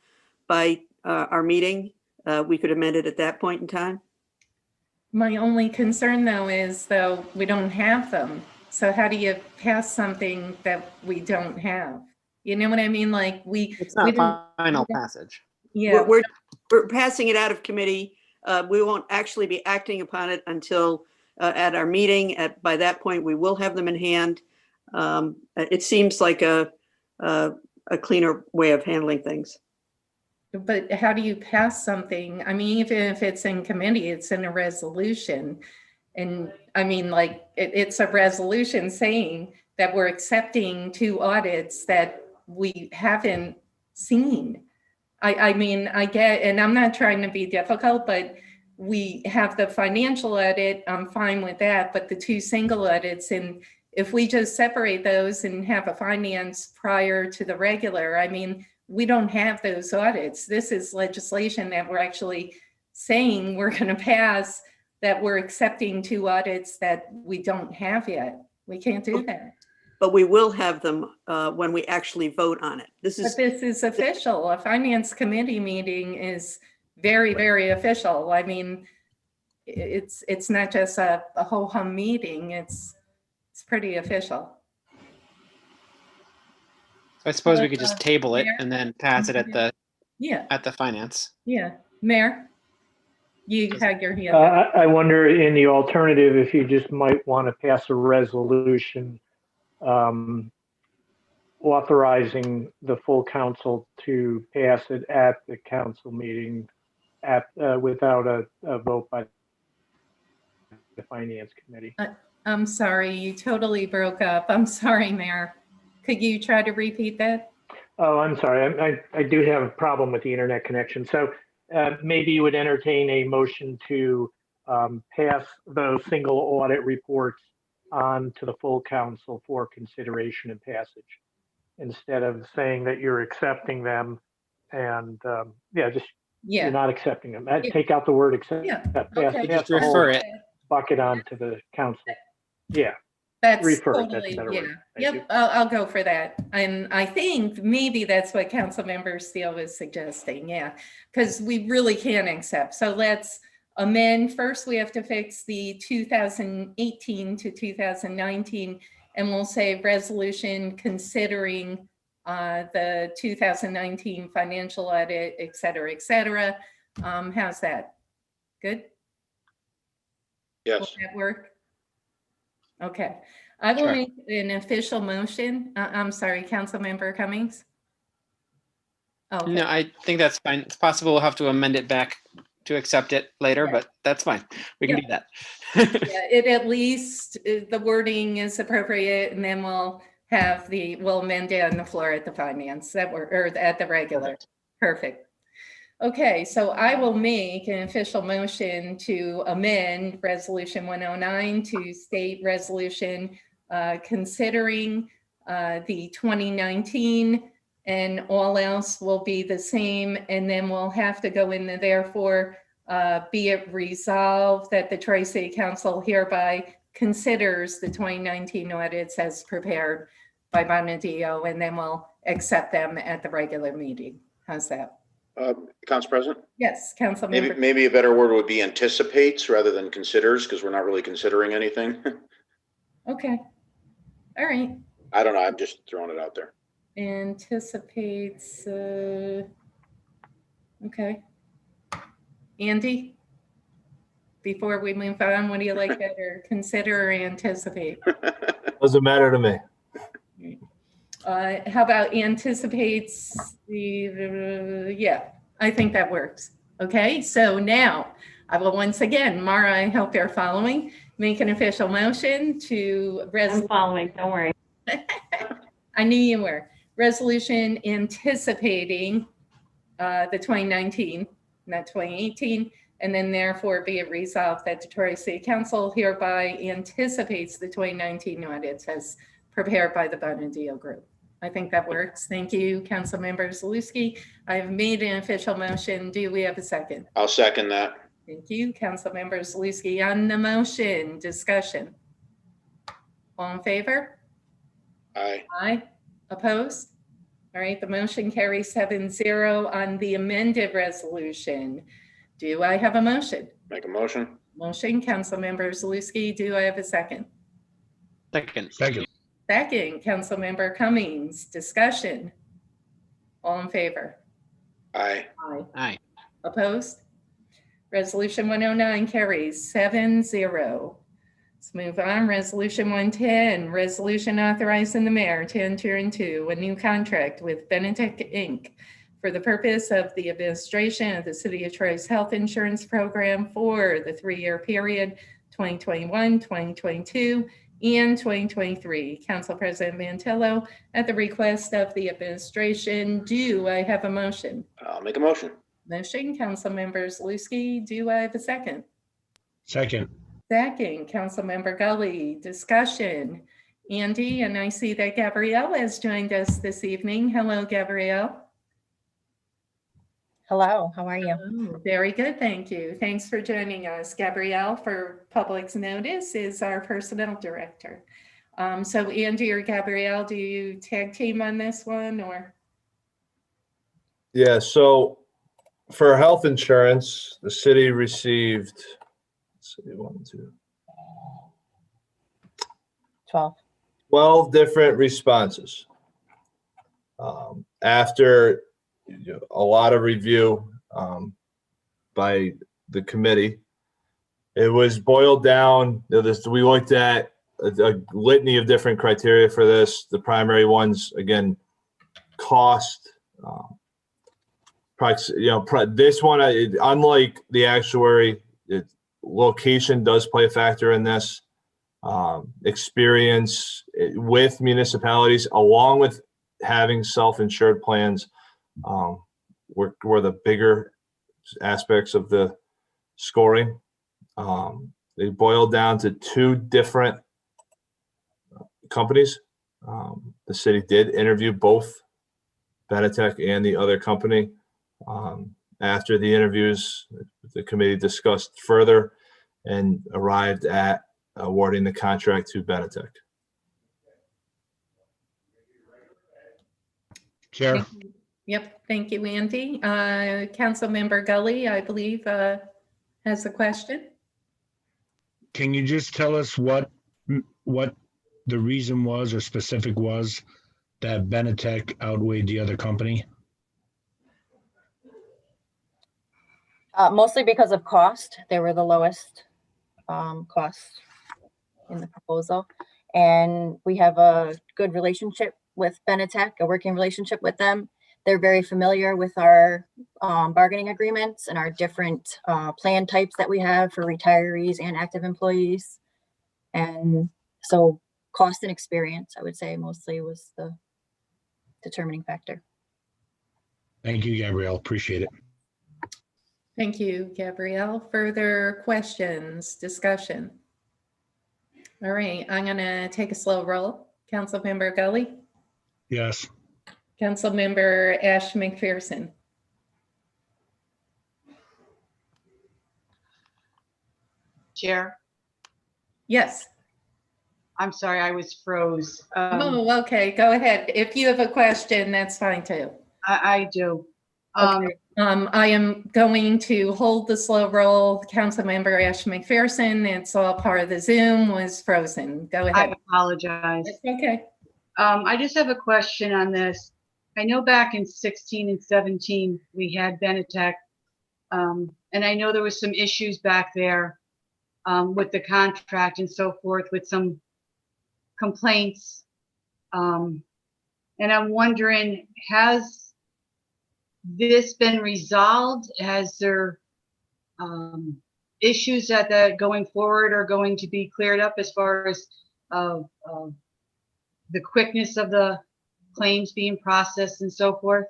by our meeting, we could amend it at that point in time? My only concern though is though we don't have them. So how do you pass something that we don't have? You know what I mean? Like It's not we don't- final passage. Yeah. We're passing it out of committee. We won't actually be acting upon it until at our meeting. By that point, we will have them in hand. It seems like a cleaner way of handling things. But how do you pass something? I mean, even if it's in committee, it's in a resolution. And I mean, like, it's a resolution saying that we're accepting 2 audits that we haven't seen. I mean, I get, and I'm not trying to be difficult, but we have the financial audit, I'm fine with that, but the 2 single audits, and if we just separate those and have a finance prior to the regular, I mean, we don't have those audits. This is legislation that we're actually saying we're going to pass, that we're accepting 2 audits that we don't have yet. We can't do that. But we will have them when we actually vote on it. But this is official. A finance committee meeting is very, very official. I mean, it's not just a ho-hum meeting. It's pretty official. I suppose we could just table it and then pass it at the finance. Yeah, Mayor, you had your hand up. I wonder in the alternative, if you just might want to pass a resolution authorizing the full council to pass it at the council meeting without a vote by the finance committee. I'm sorry, you totally broke up. I'm sorry, Mayor. Could you try to repeat that? Oh, I'm sorry. I do have a problem with the internet connection. So maybe you would entertain a motion to pass those single audit reports on to the full council for consideration and passage, instead of saying that you're accepting them and you're not accepting them. Take out the word accept. Okay. Pass the whole bucket on to the council. Yeah. That's refer. totally, That's a better word. Yep, I'll go for that. And I think maybe that's what Councilmember Steele was suggesting, because we really can't accept. So let's amend. First, we have to fix the 2018 to 2019, and we'll say resolution considering the 2019 financial audit, et cetera, et cetera. How's that? Good? Yes. Will that work? Okay, I will make an official motion. I'm sorry, Councilmember Cummings. Okay. No, I think that's fine. It's possible we'll have to amend it back to accept it later, but that's fine. We can do that. It at least the wording is appropriate, and then we'll amend it on the floor at the finance or at the regular. Perfect. Okay, so I will make an official motion to amend Resolution 109 to state resolution considering the 2019, and all else will be the same. And then we'll have to go in the therefore be it resolved that the Tri-City Council hereby considers the 2019 audits as prepared by Bonadio, and then we'll accept them at the regular meeting. How's that? Council President? Yes, Council Member. Maybe a better word would be anticipates rather than considers, because we're not really considering anything. Okay. All right. I don't know. I'm just throwing it out there. Anticipates. Okay. Andy, before we move on, what do you like better? Consider or anticipate? Doesn't matter to me. How about anticipates the, I think that works. Okay, so now I will once again, Mara, I hope you're following, make an official motion to I'm following, don't worry. I knew you were. Resolution anticipating the 2019, not 2018, and then therefore be it resolved that the Tri-City Council hereby anticipates the 2019 audits as prepared by the Bonadio Group. I think that works. Thank you, Councilmember Zalewski. I've made an official motion. Do we have a second? I'll second that. Thank you. Councilmember Zaluski on the motion, discussion. All in favor? Aye. Aye. Opposed? All right, the motion carries 7-0 on the amended resolution. Do I have a motion? Make a motion. Motion, Councilmember Zaluski. Do I have a second? Second. Second. Second, Councilmember Cummings. Discussion. All in favor? Aye. Aye. Aye. Opposed? Resolution 109 carries 7-0. Let's move on. Resolution 110, resolution authorizing the mayor to enter into a new contract with Benetech Inc. for the purpose of the administration of the City of Troy's health insurance program for the 3-year period 2021, 2022, and 2023. Council President Mantello, at the request of the administration, do I have a motion? I'll make a motion. Motion, Councilmember Zaluski. Do I have a second? Second. Second, Councilmember Gully. Discussion. Andy, and I see that Gabrielle has joined us this evening. Hello, Gabrielle. Hello, how are you? Oh, very good, thank you. Thanks for joining us. Gabrielle, for public's notice, is our personnel director. So Andy or Gabrielle, do you tag team on this one or? Yeah, so for health insurance, the city received, let's see, 12 different responses. After a lot of review by the committee, it was boiled down. We looked at a litany of different criteria for this. The primary ones, again, cost. This one, unlike the actuary, location does play a factor in this. Experience with municipalities, along with having self-insured plans, were the bigger aspects of the scoring. They boiled down to 2 different companies. The city did interview both Benetech and the other company. After the interviews, the committee discussed further and arrived at awarding the contract to Benetech. Chair. Yep, thank you, Andy. Councilmember Gully, I believe, has a question. Can you just tell us what the reason was or specific was that Benetech outweighed the other company? Mostly because of cost. They were the lowest cost in the proposal. And we have a good relationship with Benetech, a working relationship with them. They're very familiar with our bargaining agreements and our different plan types that we have for retirees and active employees. And so cost and experience, I would say, mostly was the determining factor. Thank you, Gabrielle. Appreciate it. Thank you, Gabrielle. Further questions, discussion? All right, I'm gonna take a slow roll. Councilmember Gully, Yes. Councilmember Ash McPherson, Chair, yes. I'm sorry, I was froze. Oh, okay, go ahead. If you have a question, that's fine too. I do. Okay. I am going to hold the slow roll. Councilmember Ash McPherson, it's all part of the Zoom, was frozen. Go ahead. I apologize. It's okay. I just have a question on this. I know back in 16 and 17, we had Benetech. And I know there was some issues back there with the contract and so forth, with some complaints. And I'm wondering, has this been resolved? Has there issues that going forward are going to be cleared up as far as the quickness of the claims being processed and so forth?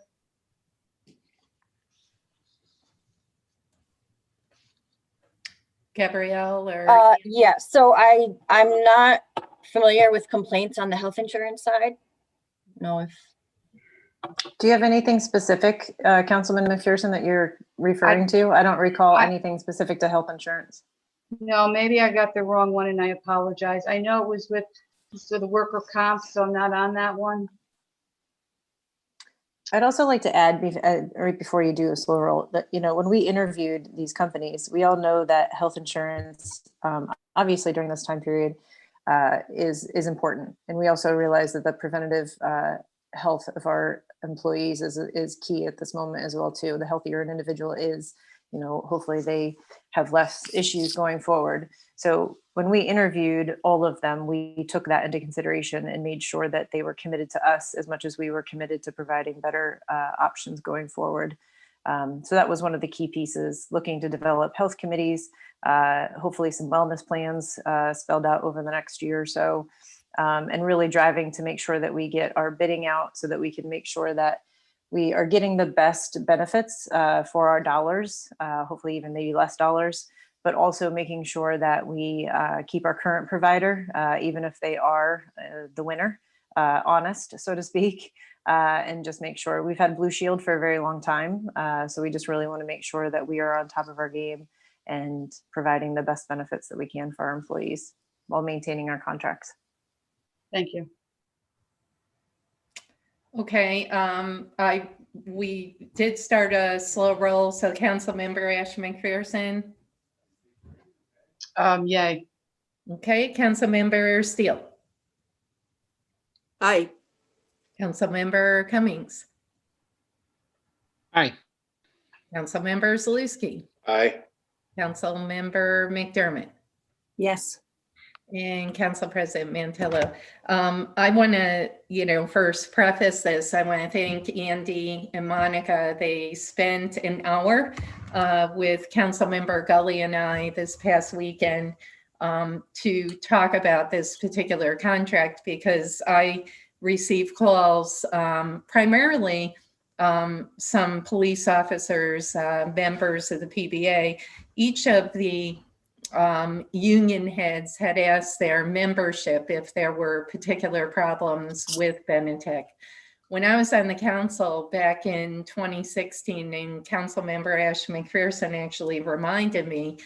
Gabrielle or? Yeah, so I'm not familiar with complaints on the health insurance side. No, if Do you have anything specific, Councilman McPherson, that you're referring to? I don't recall anything specific to health insurance. No, maybe I got the wrong one and I apologize. I know it was with the worker comp, so I'm not on that one. I'd also like to add, right before you do a slow roll, that, you know, when we interviewed these companies, we all know that health insurance, obviously during this time period, is important. And we also realize that the preventative health of our employees is key at this moment as well too. The healthier an individual is, you know, hopefully they have less issues going forward. So when we interviewed all of them, we took that into consideration and made sure that they were committed to us as much as we were committed to providing better options going forward. So that was one of the key pieces, looking to develop health committees, hopefully some wellness plans spelled out over the next year or so, and really driving to make sure that we get our bidding out so that we can make sure that we are getting the best benefits for our dollars, hopefully even maybe less dollars, but also making sure that we keep our current provider, even if they are the winner, honest, so to speak, and just make sure. We've had Blue Shield for a very long time, so we just really want to make sure that we are on top of our game and providing the best benefits that we can for our employees while maintaining our contracts. Thank you. Okay, we did start a slow roll, so Councilmember Ash McPherson. Yay. Okay, Councilmember Steele. Aye. Councilmember Cummings. Aye. Councilmember Zaluski. Aye. Councilmember McDermott. Yes. And Council President Mantello. I want to, first preface this. I want to thank Andy and Monica. They spent an hour with Councilmember Gully and I this past weekend to talk about this particular contract, because I received calls primarily some police officers, members of the PBA. Each of the union heads had asked their membership if there were particular problems with Benetech. When I was on the council back in 2016, and Councilmember Ash McPherson actually reminded me,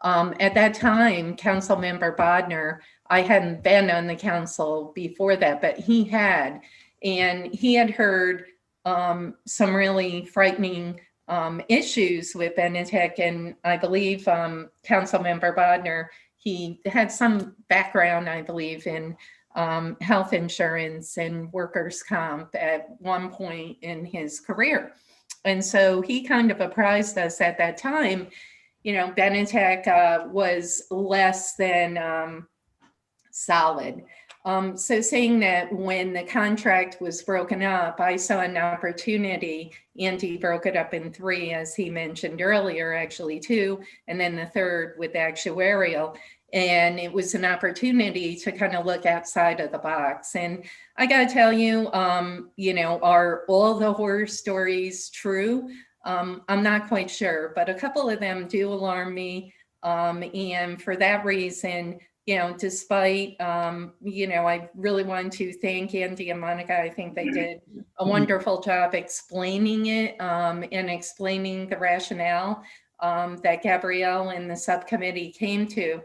at that time, Councilmember Bodnar, I hadn't been on the council before that, but he had, and he had heard some really frightening issues with Benetech, and I believe Councilmember Bodnar, he had some background, I believe, in health insurance and workers' comp at one point in his career. And so he kind of apprised us at that time, Benetech was less than solid. So saying that when the contract was broken up, I saw an opportunity. Andy broke it up in 3, as he mentioned earlier, actually 2, and then the third with actuarial. And it was an opportunity to kind of look outside of the box. And I got to tell you, are all the horror stories true? I'm not quite sure, but a couple of them do alarm me. And for that reason, despite, I really want to thank Andy and Monica. I think they did a wonderful job explaining it and explaining the rationale that Gabrielle and the subcommittee came to.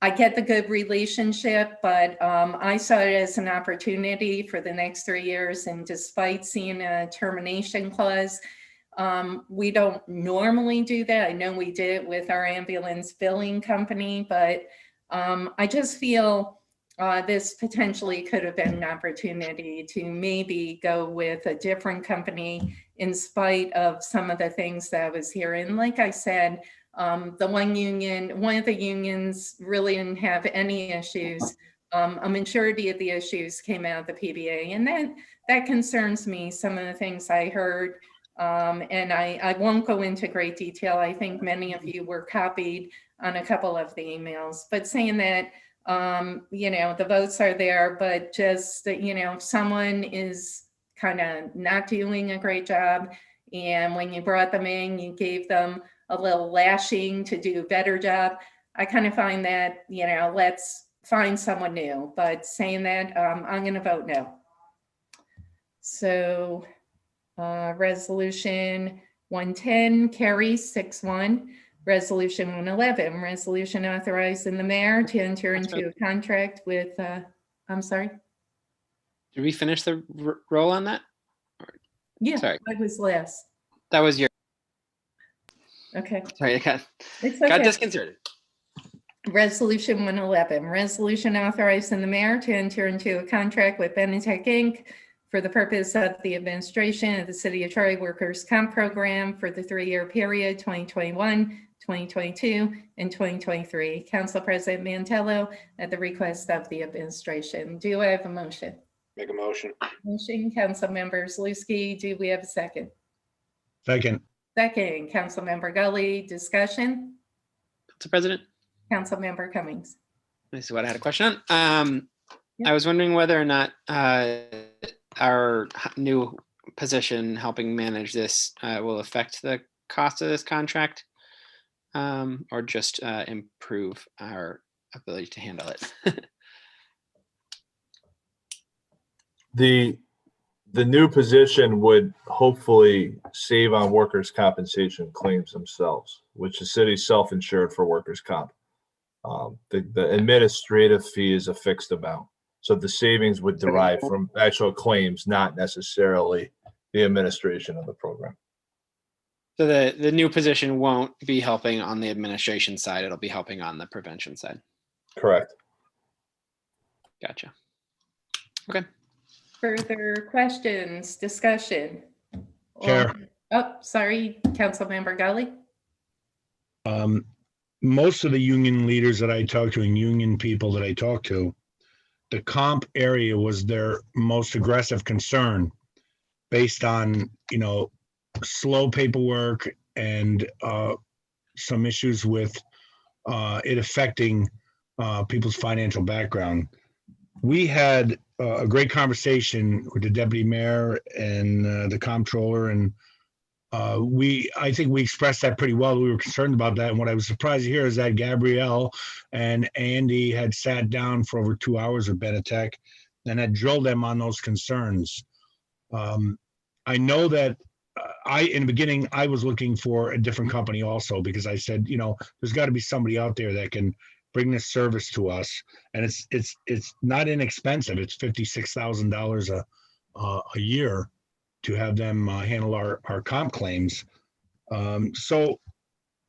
I get the good relationship, but I saw it as an opportunity for the next 3 years. And despite seeing a termination clause, we don't normally do that. I know we did it with our ambulance billing company, but I just feel this potentially could have been an opportunity to maybe go with a different company in spite of some of the things that I was hearing. Like I said, one of the unions really didn't have any issues. A majority of the issues came out of the PBA, and that concerns me, some of the things I heard. And I won't go into great detail. I think many of you were copied on a couple of the emails, but saying that, the votes are there, but just that, if someone is kind of not doing a great job, and when you brought them in, you gave them a little lashing to do a better job, I kind of find that, let's find someone new. But saying that, I'm going to vote no. So Resolution 110 carries 6-1. Resolution 111, resolution authorizing the mayor to enter into a contract with, I'm sorry. Did we finish the roll on that? Yeah, Sorry. I was last. That was your, Okay. sorry, I got It's okay. disconcerted. Resolution 111, resolution authorizing the mayor to enter into a contract with Benetech Inc. for the purpose of the administration of the City of Troy Workers' Comp Program for the 3-year period 2021, 2022, and 2023. Council President Mantello, at the request of the administration. Do I have a motion? Make a motion. Motion, Councilmember Zaluski. Do we have a second? Second. Second, Councilmember Gully. Discussion? Council President. Councilmember Cummings. This is what I had a question on. I was wondering whether or not our new position helping manage this will affect the cost of this contract, or just improve our ability to handle it. The new position would hopefully save on workers' compensation claims themselves, which the city's self-insured for workers' comp. The administrative fee is a fixed amount. So the savings would derive from actual claims, not necessarily the administration of the program. So the new position won't be helping on the administration side. It'll be helping on the prevention side. Correct. Gotcha. Okay. Further questions, discussion? Chair. Oh, sorry, Councilmember Gully. Most of the union leaders that I talk to and union people that I talk to, the comp area was their most aggressive concern based on, slow paperwork and some issues with it affecting people's financial background. We had a great conversation with the deputy mayor and the comptroller, and I think we expressed that pretty well. We were concerned about that. And what I was surprised to hear is that Gabrielle and Andy had sat down for over 2 hours with Benetech and had drilled them on those concerns. I know that in the beginning, I was looking for a different company also, because I said, there's got to be somebody out there that can bring this service to us. And it's not inexpensive. It's $56,000 a year to have them handle our comp claims. So,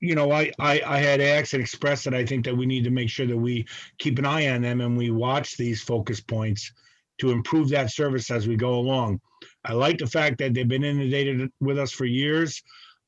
I had asked and expressed that I think that we need to make sure that we keep an eye on them and we watch these focus points to improve that service as we go along. I like the fact that they've been inundated with us for years.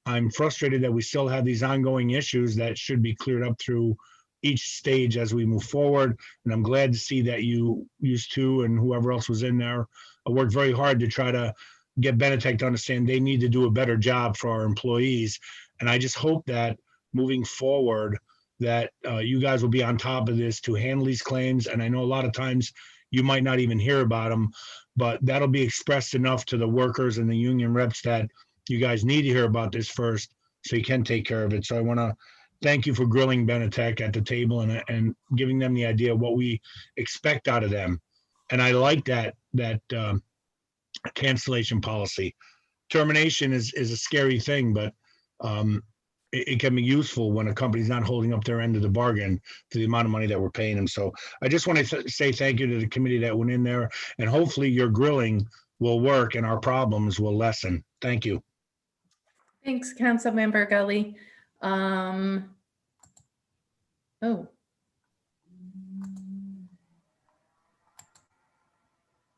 I'm frustrated that we still have these ongoing issues that should be cleared up through each stage as we move forward. And I'm glad to see that you two and whoever else was in there worked very hard to try to get Benetech to understand they need to do a better job for our employees. And I just hope that moving forward that you guys will be on top of this to handle these claims. And I know a lot of times you might not even hear about them, but that'll be expressed enough to the workers and the union reps that you guys need to hear about this first so you can take care of it. So I want to thank you for grilling Benetech at the table and giving them the idea of what we expect out of them. And I like that cancellation policy. Termination is a scary thing, but it can be useful when a company's not holding up their end of the bargain for the amount of money that we're paying them. So I just want to say thank you to the committee that went in there, and hopefully your grilling will work and our problems will lessen. Thank you. Thanks, Councilmember Gully.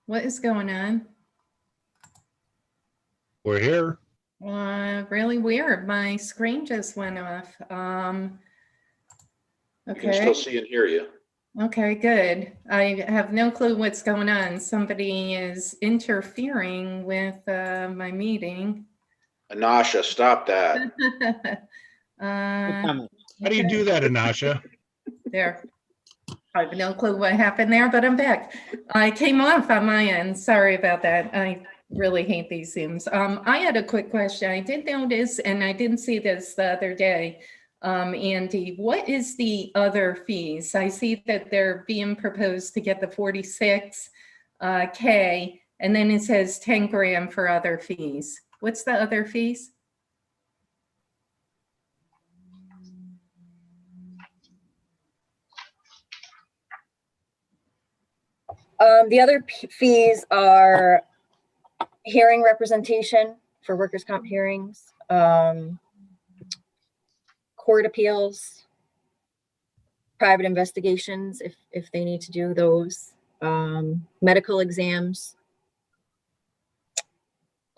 What is going on? We're here. Really weird. My screen just went off. We can still see and hear you. Okay, good. I have no clue what's going on. Somebody is interfering with my meeting. Anasha, stop that. How do you do that, Anasha? There. I have no clue what happened there, but I'm back. I came off on my end. Sorry about that. I really hate these Zooms. I had a quick question. I did notice, and I didn't see this the other day, Andy, what is the other fees? I see that they're being proposed to get the 46K, and then it says 10 grand for other fees. What's the other fees? The other fees are hearing representation for workers' comp hearings, court appeals, private investigations if they need to do those, medical exams.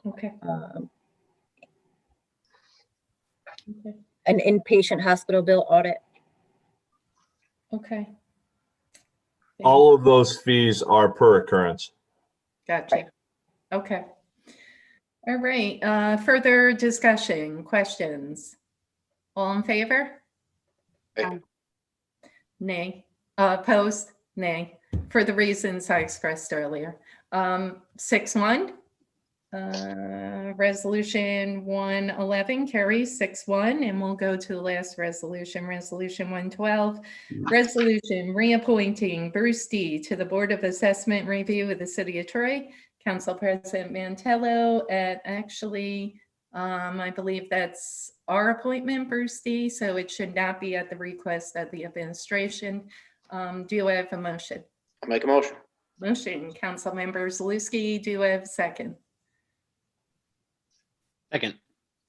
Okay. Okay. An inpatient hospital bill audit. Okay. All of those fees are per occurrence. Gotcha. Okay. All right. Further discussion, questions? All in favor? Aye. Nay. Opposed? Nay. For the reasons I expressed earlier. 6-1. Resolution 111 carries 6-1, and we'll go to the last resolution, Resolution 112. Resolution reappointing Bruce D. to the Board of Assessment Review of the City of Troy. Council President Mantello, actually, I believe that's our appointment, Bruce D., so it should not be at the request of the administration. Do I have a motion? I'll make a motion. Motion, Councilmember Zaluski. Do I have a second? Second.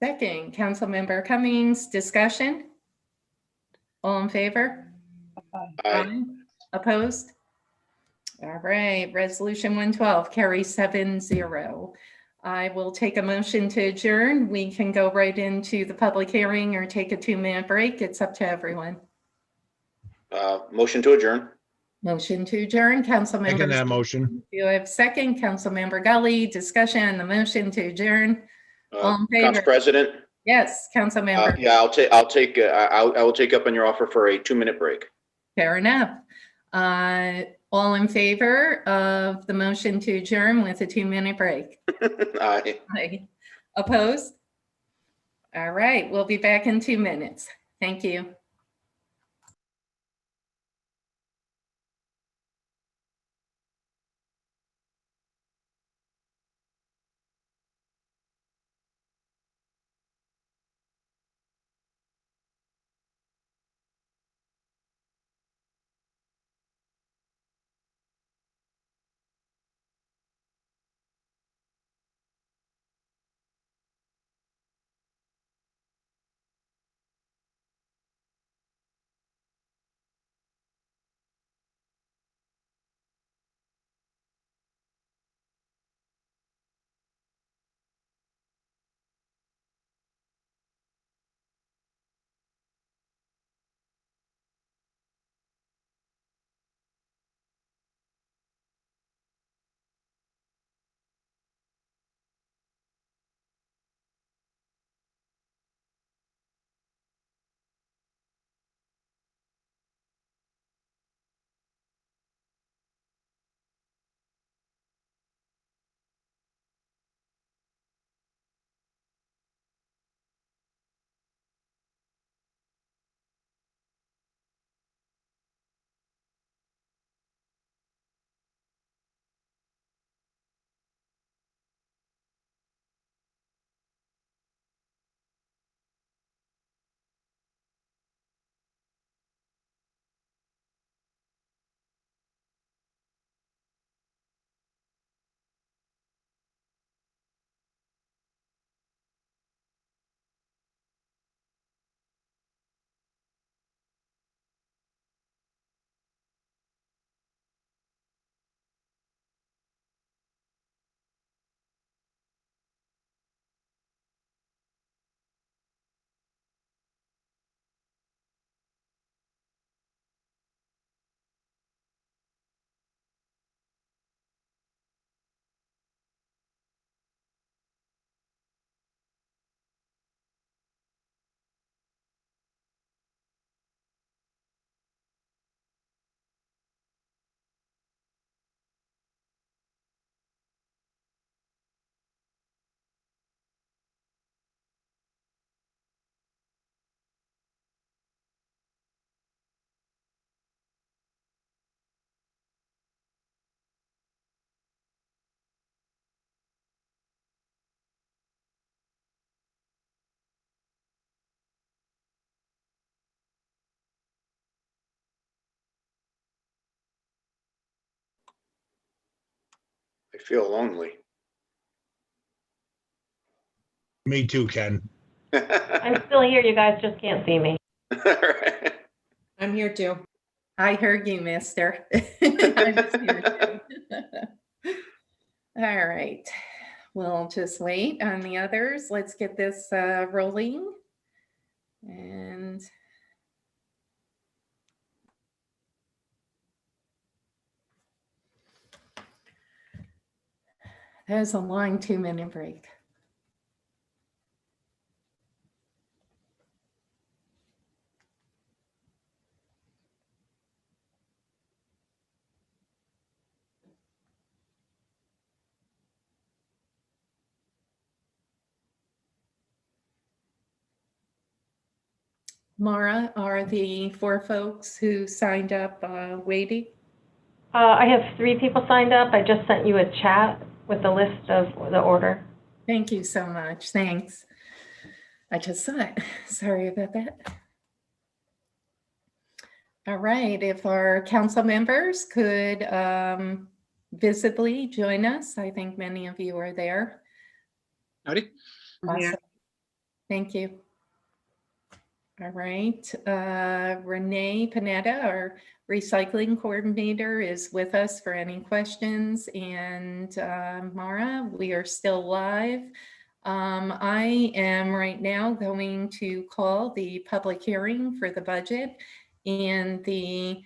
Second, Councilmember Cummings. Discussion? All in favor? Aye. Opposed? All right, Resolution 112 carries 7-0. I will take a motion to adjourn. We can go right into the public hearing or take a 2-minute break. It's up to everyone. Motion to adjourn. Motion to adjourn, Councilmember. Second that motion. Do I have a second? Councilmember Gully, discussion on the motion to adjourn. All in favor? Council President. Yes, Councilmember. Yeah, I will take up on your offer for a 2-minute break. Fair enough. All in favor of the motion to adjourn with a 2-minute break? Aye. Aye. Opposed? All right, we'll be back in 2 minutes. Thank you. feel lonely. Me too, Ken. I'm still here, you guys just can't see me. I'm here too. I heard you, mister. I was here too. All right. We'll just wait on the others. Let's get this rolling. And that was a long 2-minute break. Mara, are the 4 folks who signed up waiting? I have 3 people signed up. I just sent you a chat with the list of the order. Thank you so much. Thanks. I just saw it. Sorry about that. All right. If our council members could visibly join us, I think many of you are there. Howdy. Awesome. Thank you. All right. Renee Panetta, our recycling coordinator, is with us for any questions. And Mara, we are still live. I am right now going to call the public hearing for the budget and the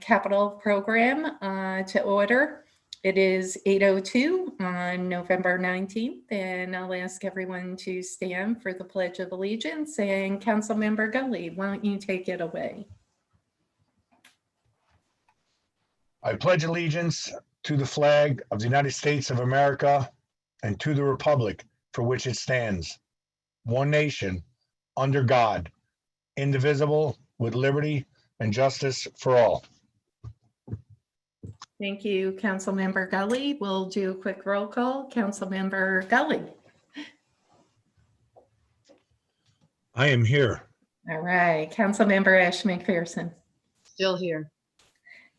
capital program to order. It is 8:02 on November 19th, and I'll ask everyone to stand for the Pledge of Allegiance. And Councilmember Gully, why don't you take it away? I pledge allegiance to the flag of the United States of America and to the republic for which it stands, one nation, under God, indivisible, with liberty and justice for all. Thank you, Councilmember Gully. We'll do a quick roll call. Councilmember Gully. I am here. All right. Councilmember Ash McPherson. Still here.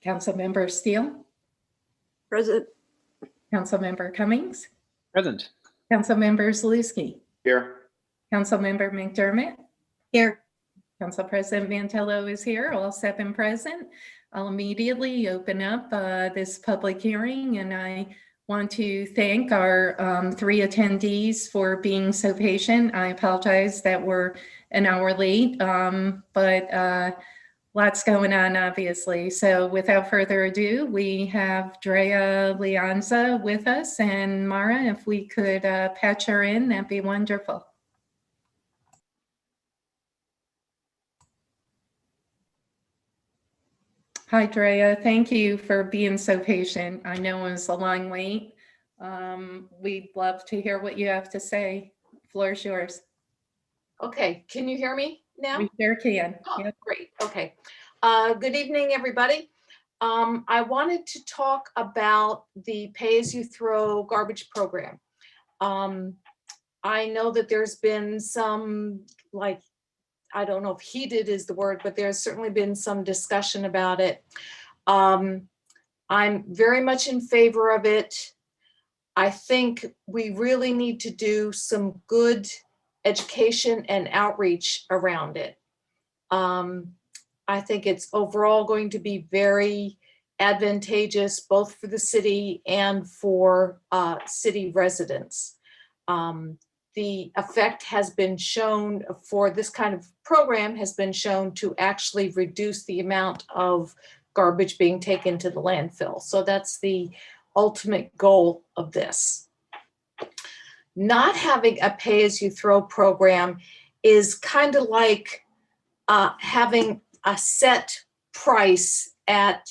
Councilmember Steele. Present. Councilmember Cummings. Present. Councilmember Zaluski. Here. Councilmember McDermott. Here. Council President Mantello is here, all 7 present. I'll immediately open up this public hearing, and I want to thank our 3 attendees for being so patient. I apologize that we're an hour late, but lots going on, obviously. So without further ado, we have Drea Leonza with us, and Mara, if we could patch her in, that'd be wonderful. Hi, Drea. Thank you for being so patient. I know it was a long wait. We'd love to hear what you have to say. Floor is yours. Okay, can you hear me now? We sure can. Oh, Yep. great. Okay. Good evening, everybody. I wanted to talk about the pay-as-you-throw garbage program. I know that there's been some, like, I don't know if heated is the word, but there's certainly been some discussion about it. I'm very much in favor of it. I think we really need to do some good education and outreach around it. I think it's overall going to be very advantageous, both for the city and for city residents. The effect has been shown for this kind of program has been shown to actually reduce the amount of garbage being taken to the landfill. So that's the ultimate goal of this. Not having a pay-as-you-throw program is kind of like having a set price at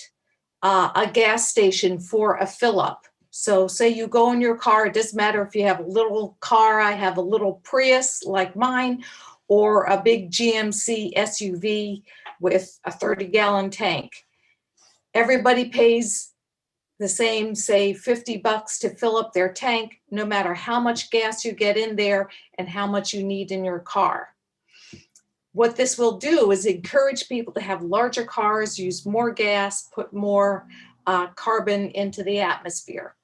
a gas station for a fill-up. So say you go in your car, it doesn't matter if you have a little car, I have a little Prius like mine, or a big GMC SUV with a 30-gallon tank. Everybody pays the same, say $50 to fill up their tank, no matter how much gas you get in there and how much you need in your car. What this will do is encourage people to have larger cars, use more gas, put more carbon into the atmosphere.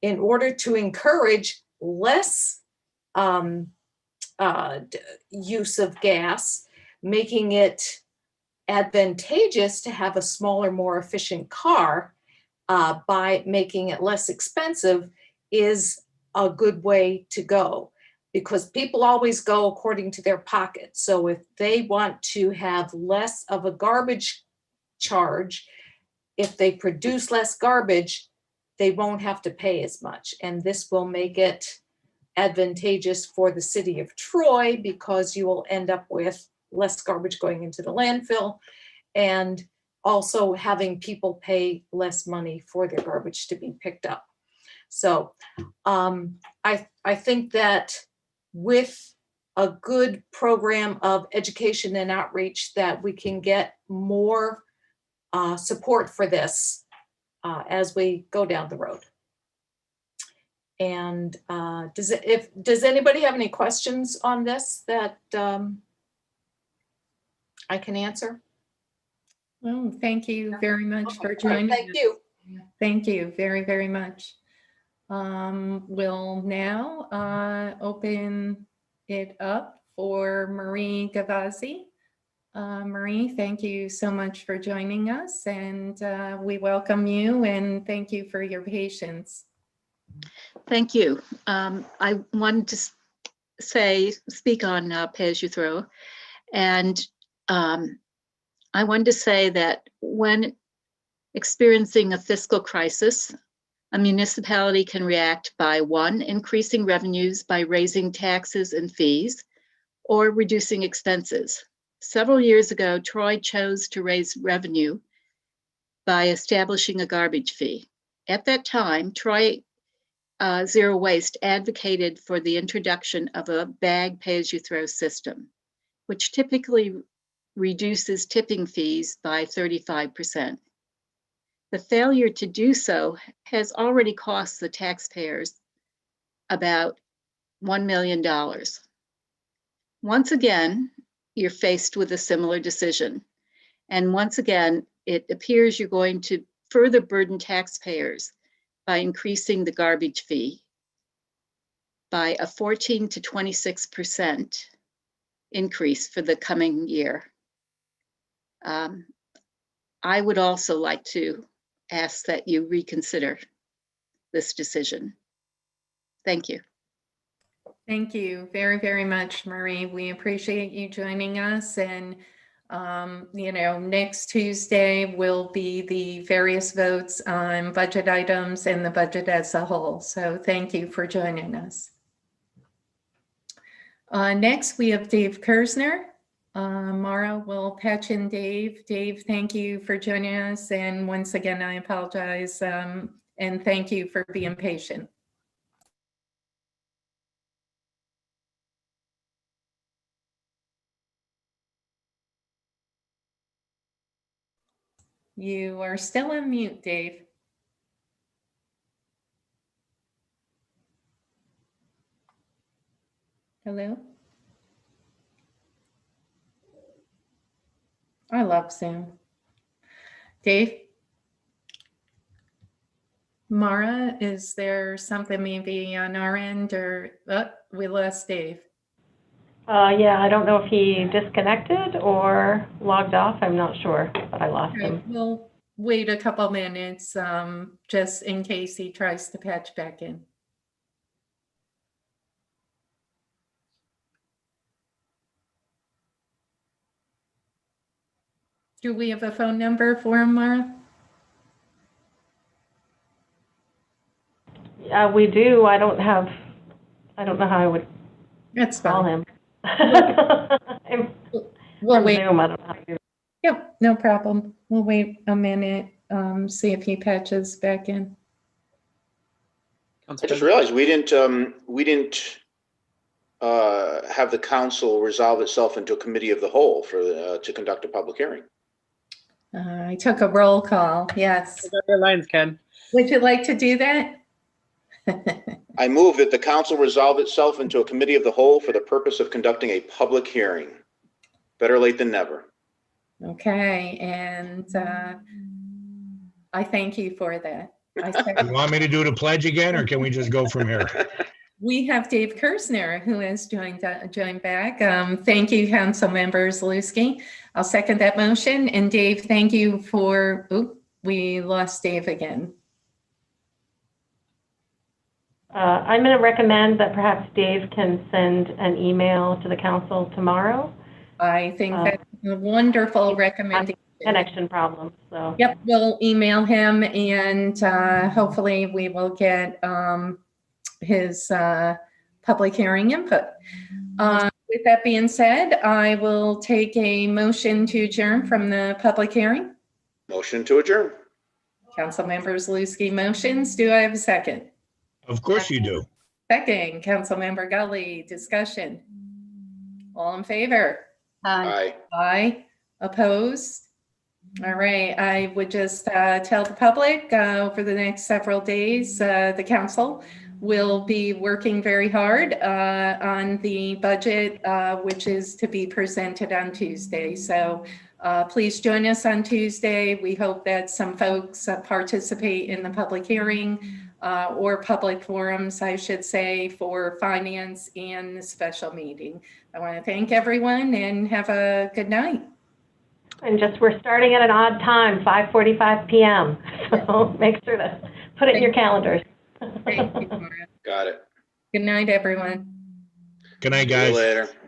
in order to encourage less use of gas, making it advantageous to have a smaller, more efficient car by making it less expensive is a good way to go, because people always go according to their pocket. So if they want to have less of a garbage charge, if they produce less garbage, they won't have to pay as much. And this will make it advantageous for the city of Troy, because you will end up with less garbage going into the landfill, and also having people pay less money for their garbage to be picked up. So I think that with a good program of education and outreach, that we can get more support for this as we go down the road. And does anybody have any questions on this that I can answer? Well, thank you very much for joining. Thank us. you. Thank you very, very much. We'll now open it up for Marie Gavazzi. Marie, thank you so much for joining us, and we welcome you and thank you for your patience. Thank you. I wanted to speak on pay as you throw, and I wanted to say that when experiencing a fiscal crisis, a municipality can react by 1, increasing revenues by raising taxes and fees, or reducing expenses. Several years ago, Troy chose to raise revenue by establishing a garbage fee. At that time, Troy Zero Waste advocated for the introduction of a bag pay-as-you-throw system, which typically reduces tipping fees by 35%. The failure to do so has already cost the taxpayers about $1 million. Once again, you're faced with a similar decision. And once again, it appears you're going to further burden taxpayers by increasing the garbage fee by a 14 to 26% increase for the coming year. I would also like to ask that you reconsider this decision. Thank you. Thank you very, very much, Marie. We appreciate you joining us. And, next Tuesday will be the various votes on budget items and the budget as a whole. So thank you for joining us. Next, we have Dave Kersner. Mara will patch in Dave. Dave, thank you for joining us. And once again, I apologize and thank you for being patient. You are still on mute, Dave. Hello? I love Zoom. Dave? Mara, is there something maybe on our end, or we lost Dave? Yeah, I don't know if he disconnected or logged off. I'm not sure, but I lost him. We'll wait a couple minutes just in case he tries to patch back in. Do we have a phone number for him, Mara? We do. I don't know how I would call him. We'll wait. Zoom, I don't know how to do. Yep, no problem. We'll wait a minute, see if he patches back in. I just realized we didn't have the council resolve itself into a committee of the whole to conduct a public hearing. I took a roll call, yes. Your lines, Ken. Would you like to do that? I move that the council resolve itself into a committee of the whole for the purpose of conducting a public hearing. Better late than never. Okay, and I thank you for that. I You second. want me to do the pledge again, or can we just go from here? We have Dave Kersner who has joined back. Thank you, Councilmember Zaluski. I'll second that motion. And Dave, thank you for, we lost Dave again. I'm going to recommend that perhaps Dave can send an email to the council tomorrow. I think that's a wonderful recommendation. Connection problem, so. Yep, we'll email him and hopefully we will get his public hearing input. With that being said, I will take a motion to adjourn from the public hearing. Motion to adjourn. Councilmember Zaluski motions. Do I have a second? Of course you do. Second, Councilmember Gully, discussion. All in favor? Aye. Aye. Opposed? All right, I would just tell the public over the next several days, the council will be working very hard on the budget, which is to be presented on Tuesday. So please join us on Tuesday. We hope that some folks participate in the public hearing or public forums, I should say, for finance and the special meeting. I want to thank everyone and have a good night. And just, we're starting at an odd time, 5:45 p.m. So make sure to put it in your calendars. Thank you, Maura. Got it. Good night, everyone. Good night, See you guys. later.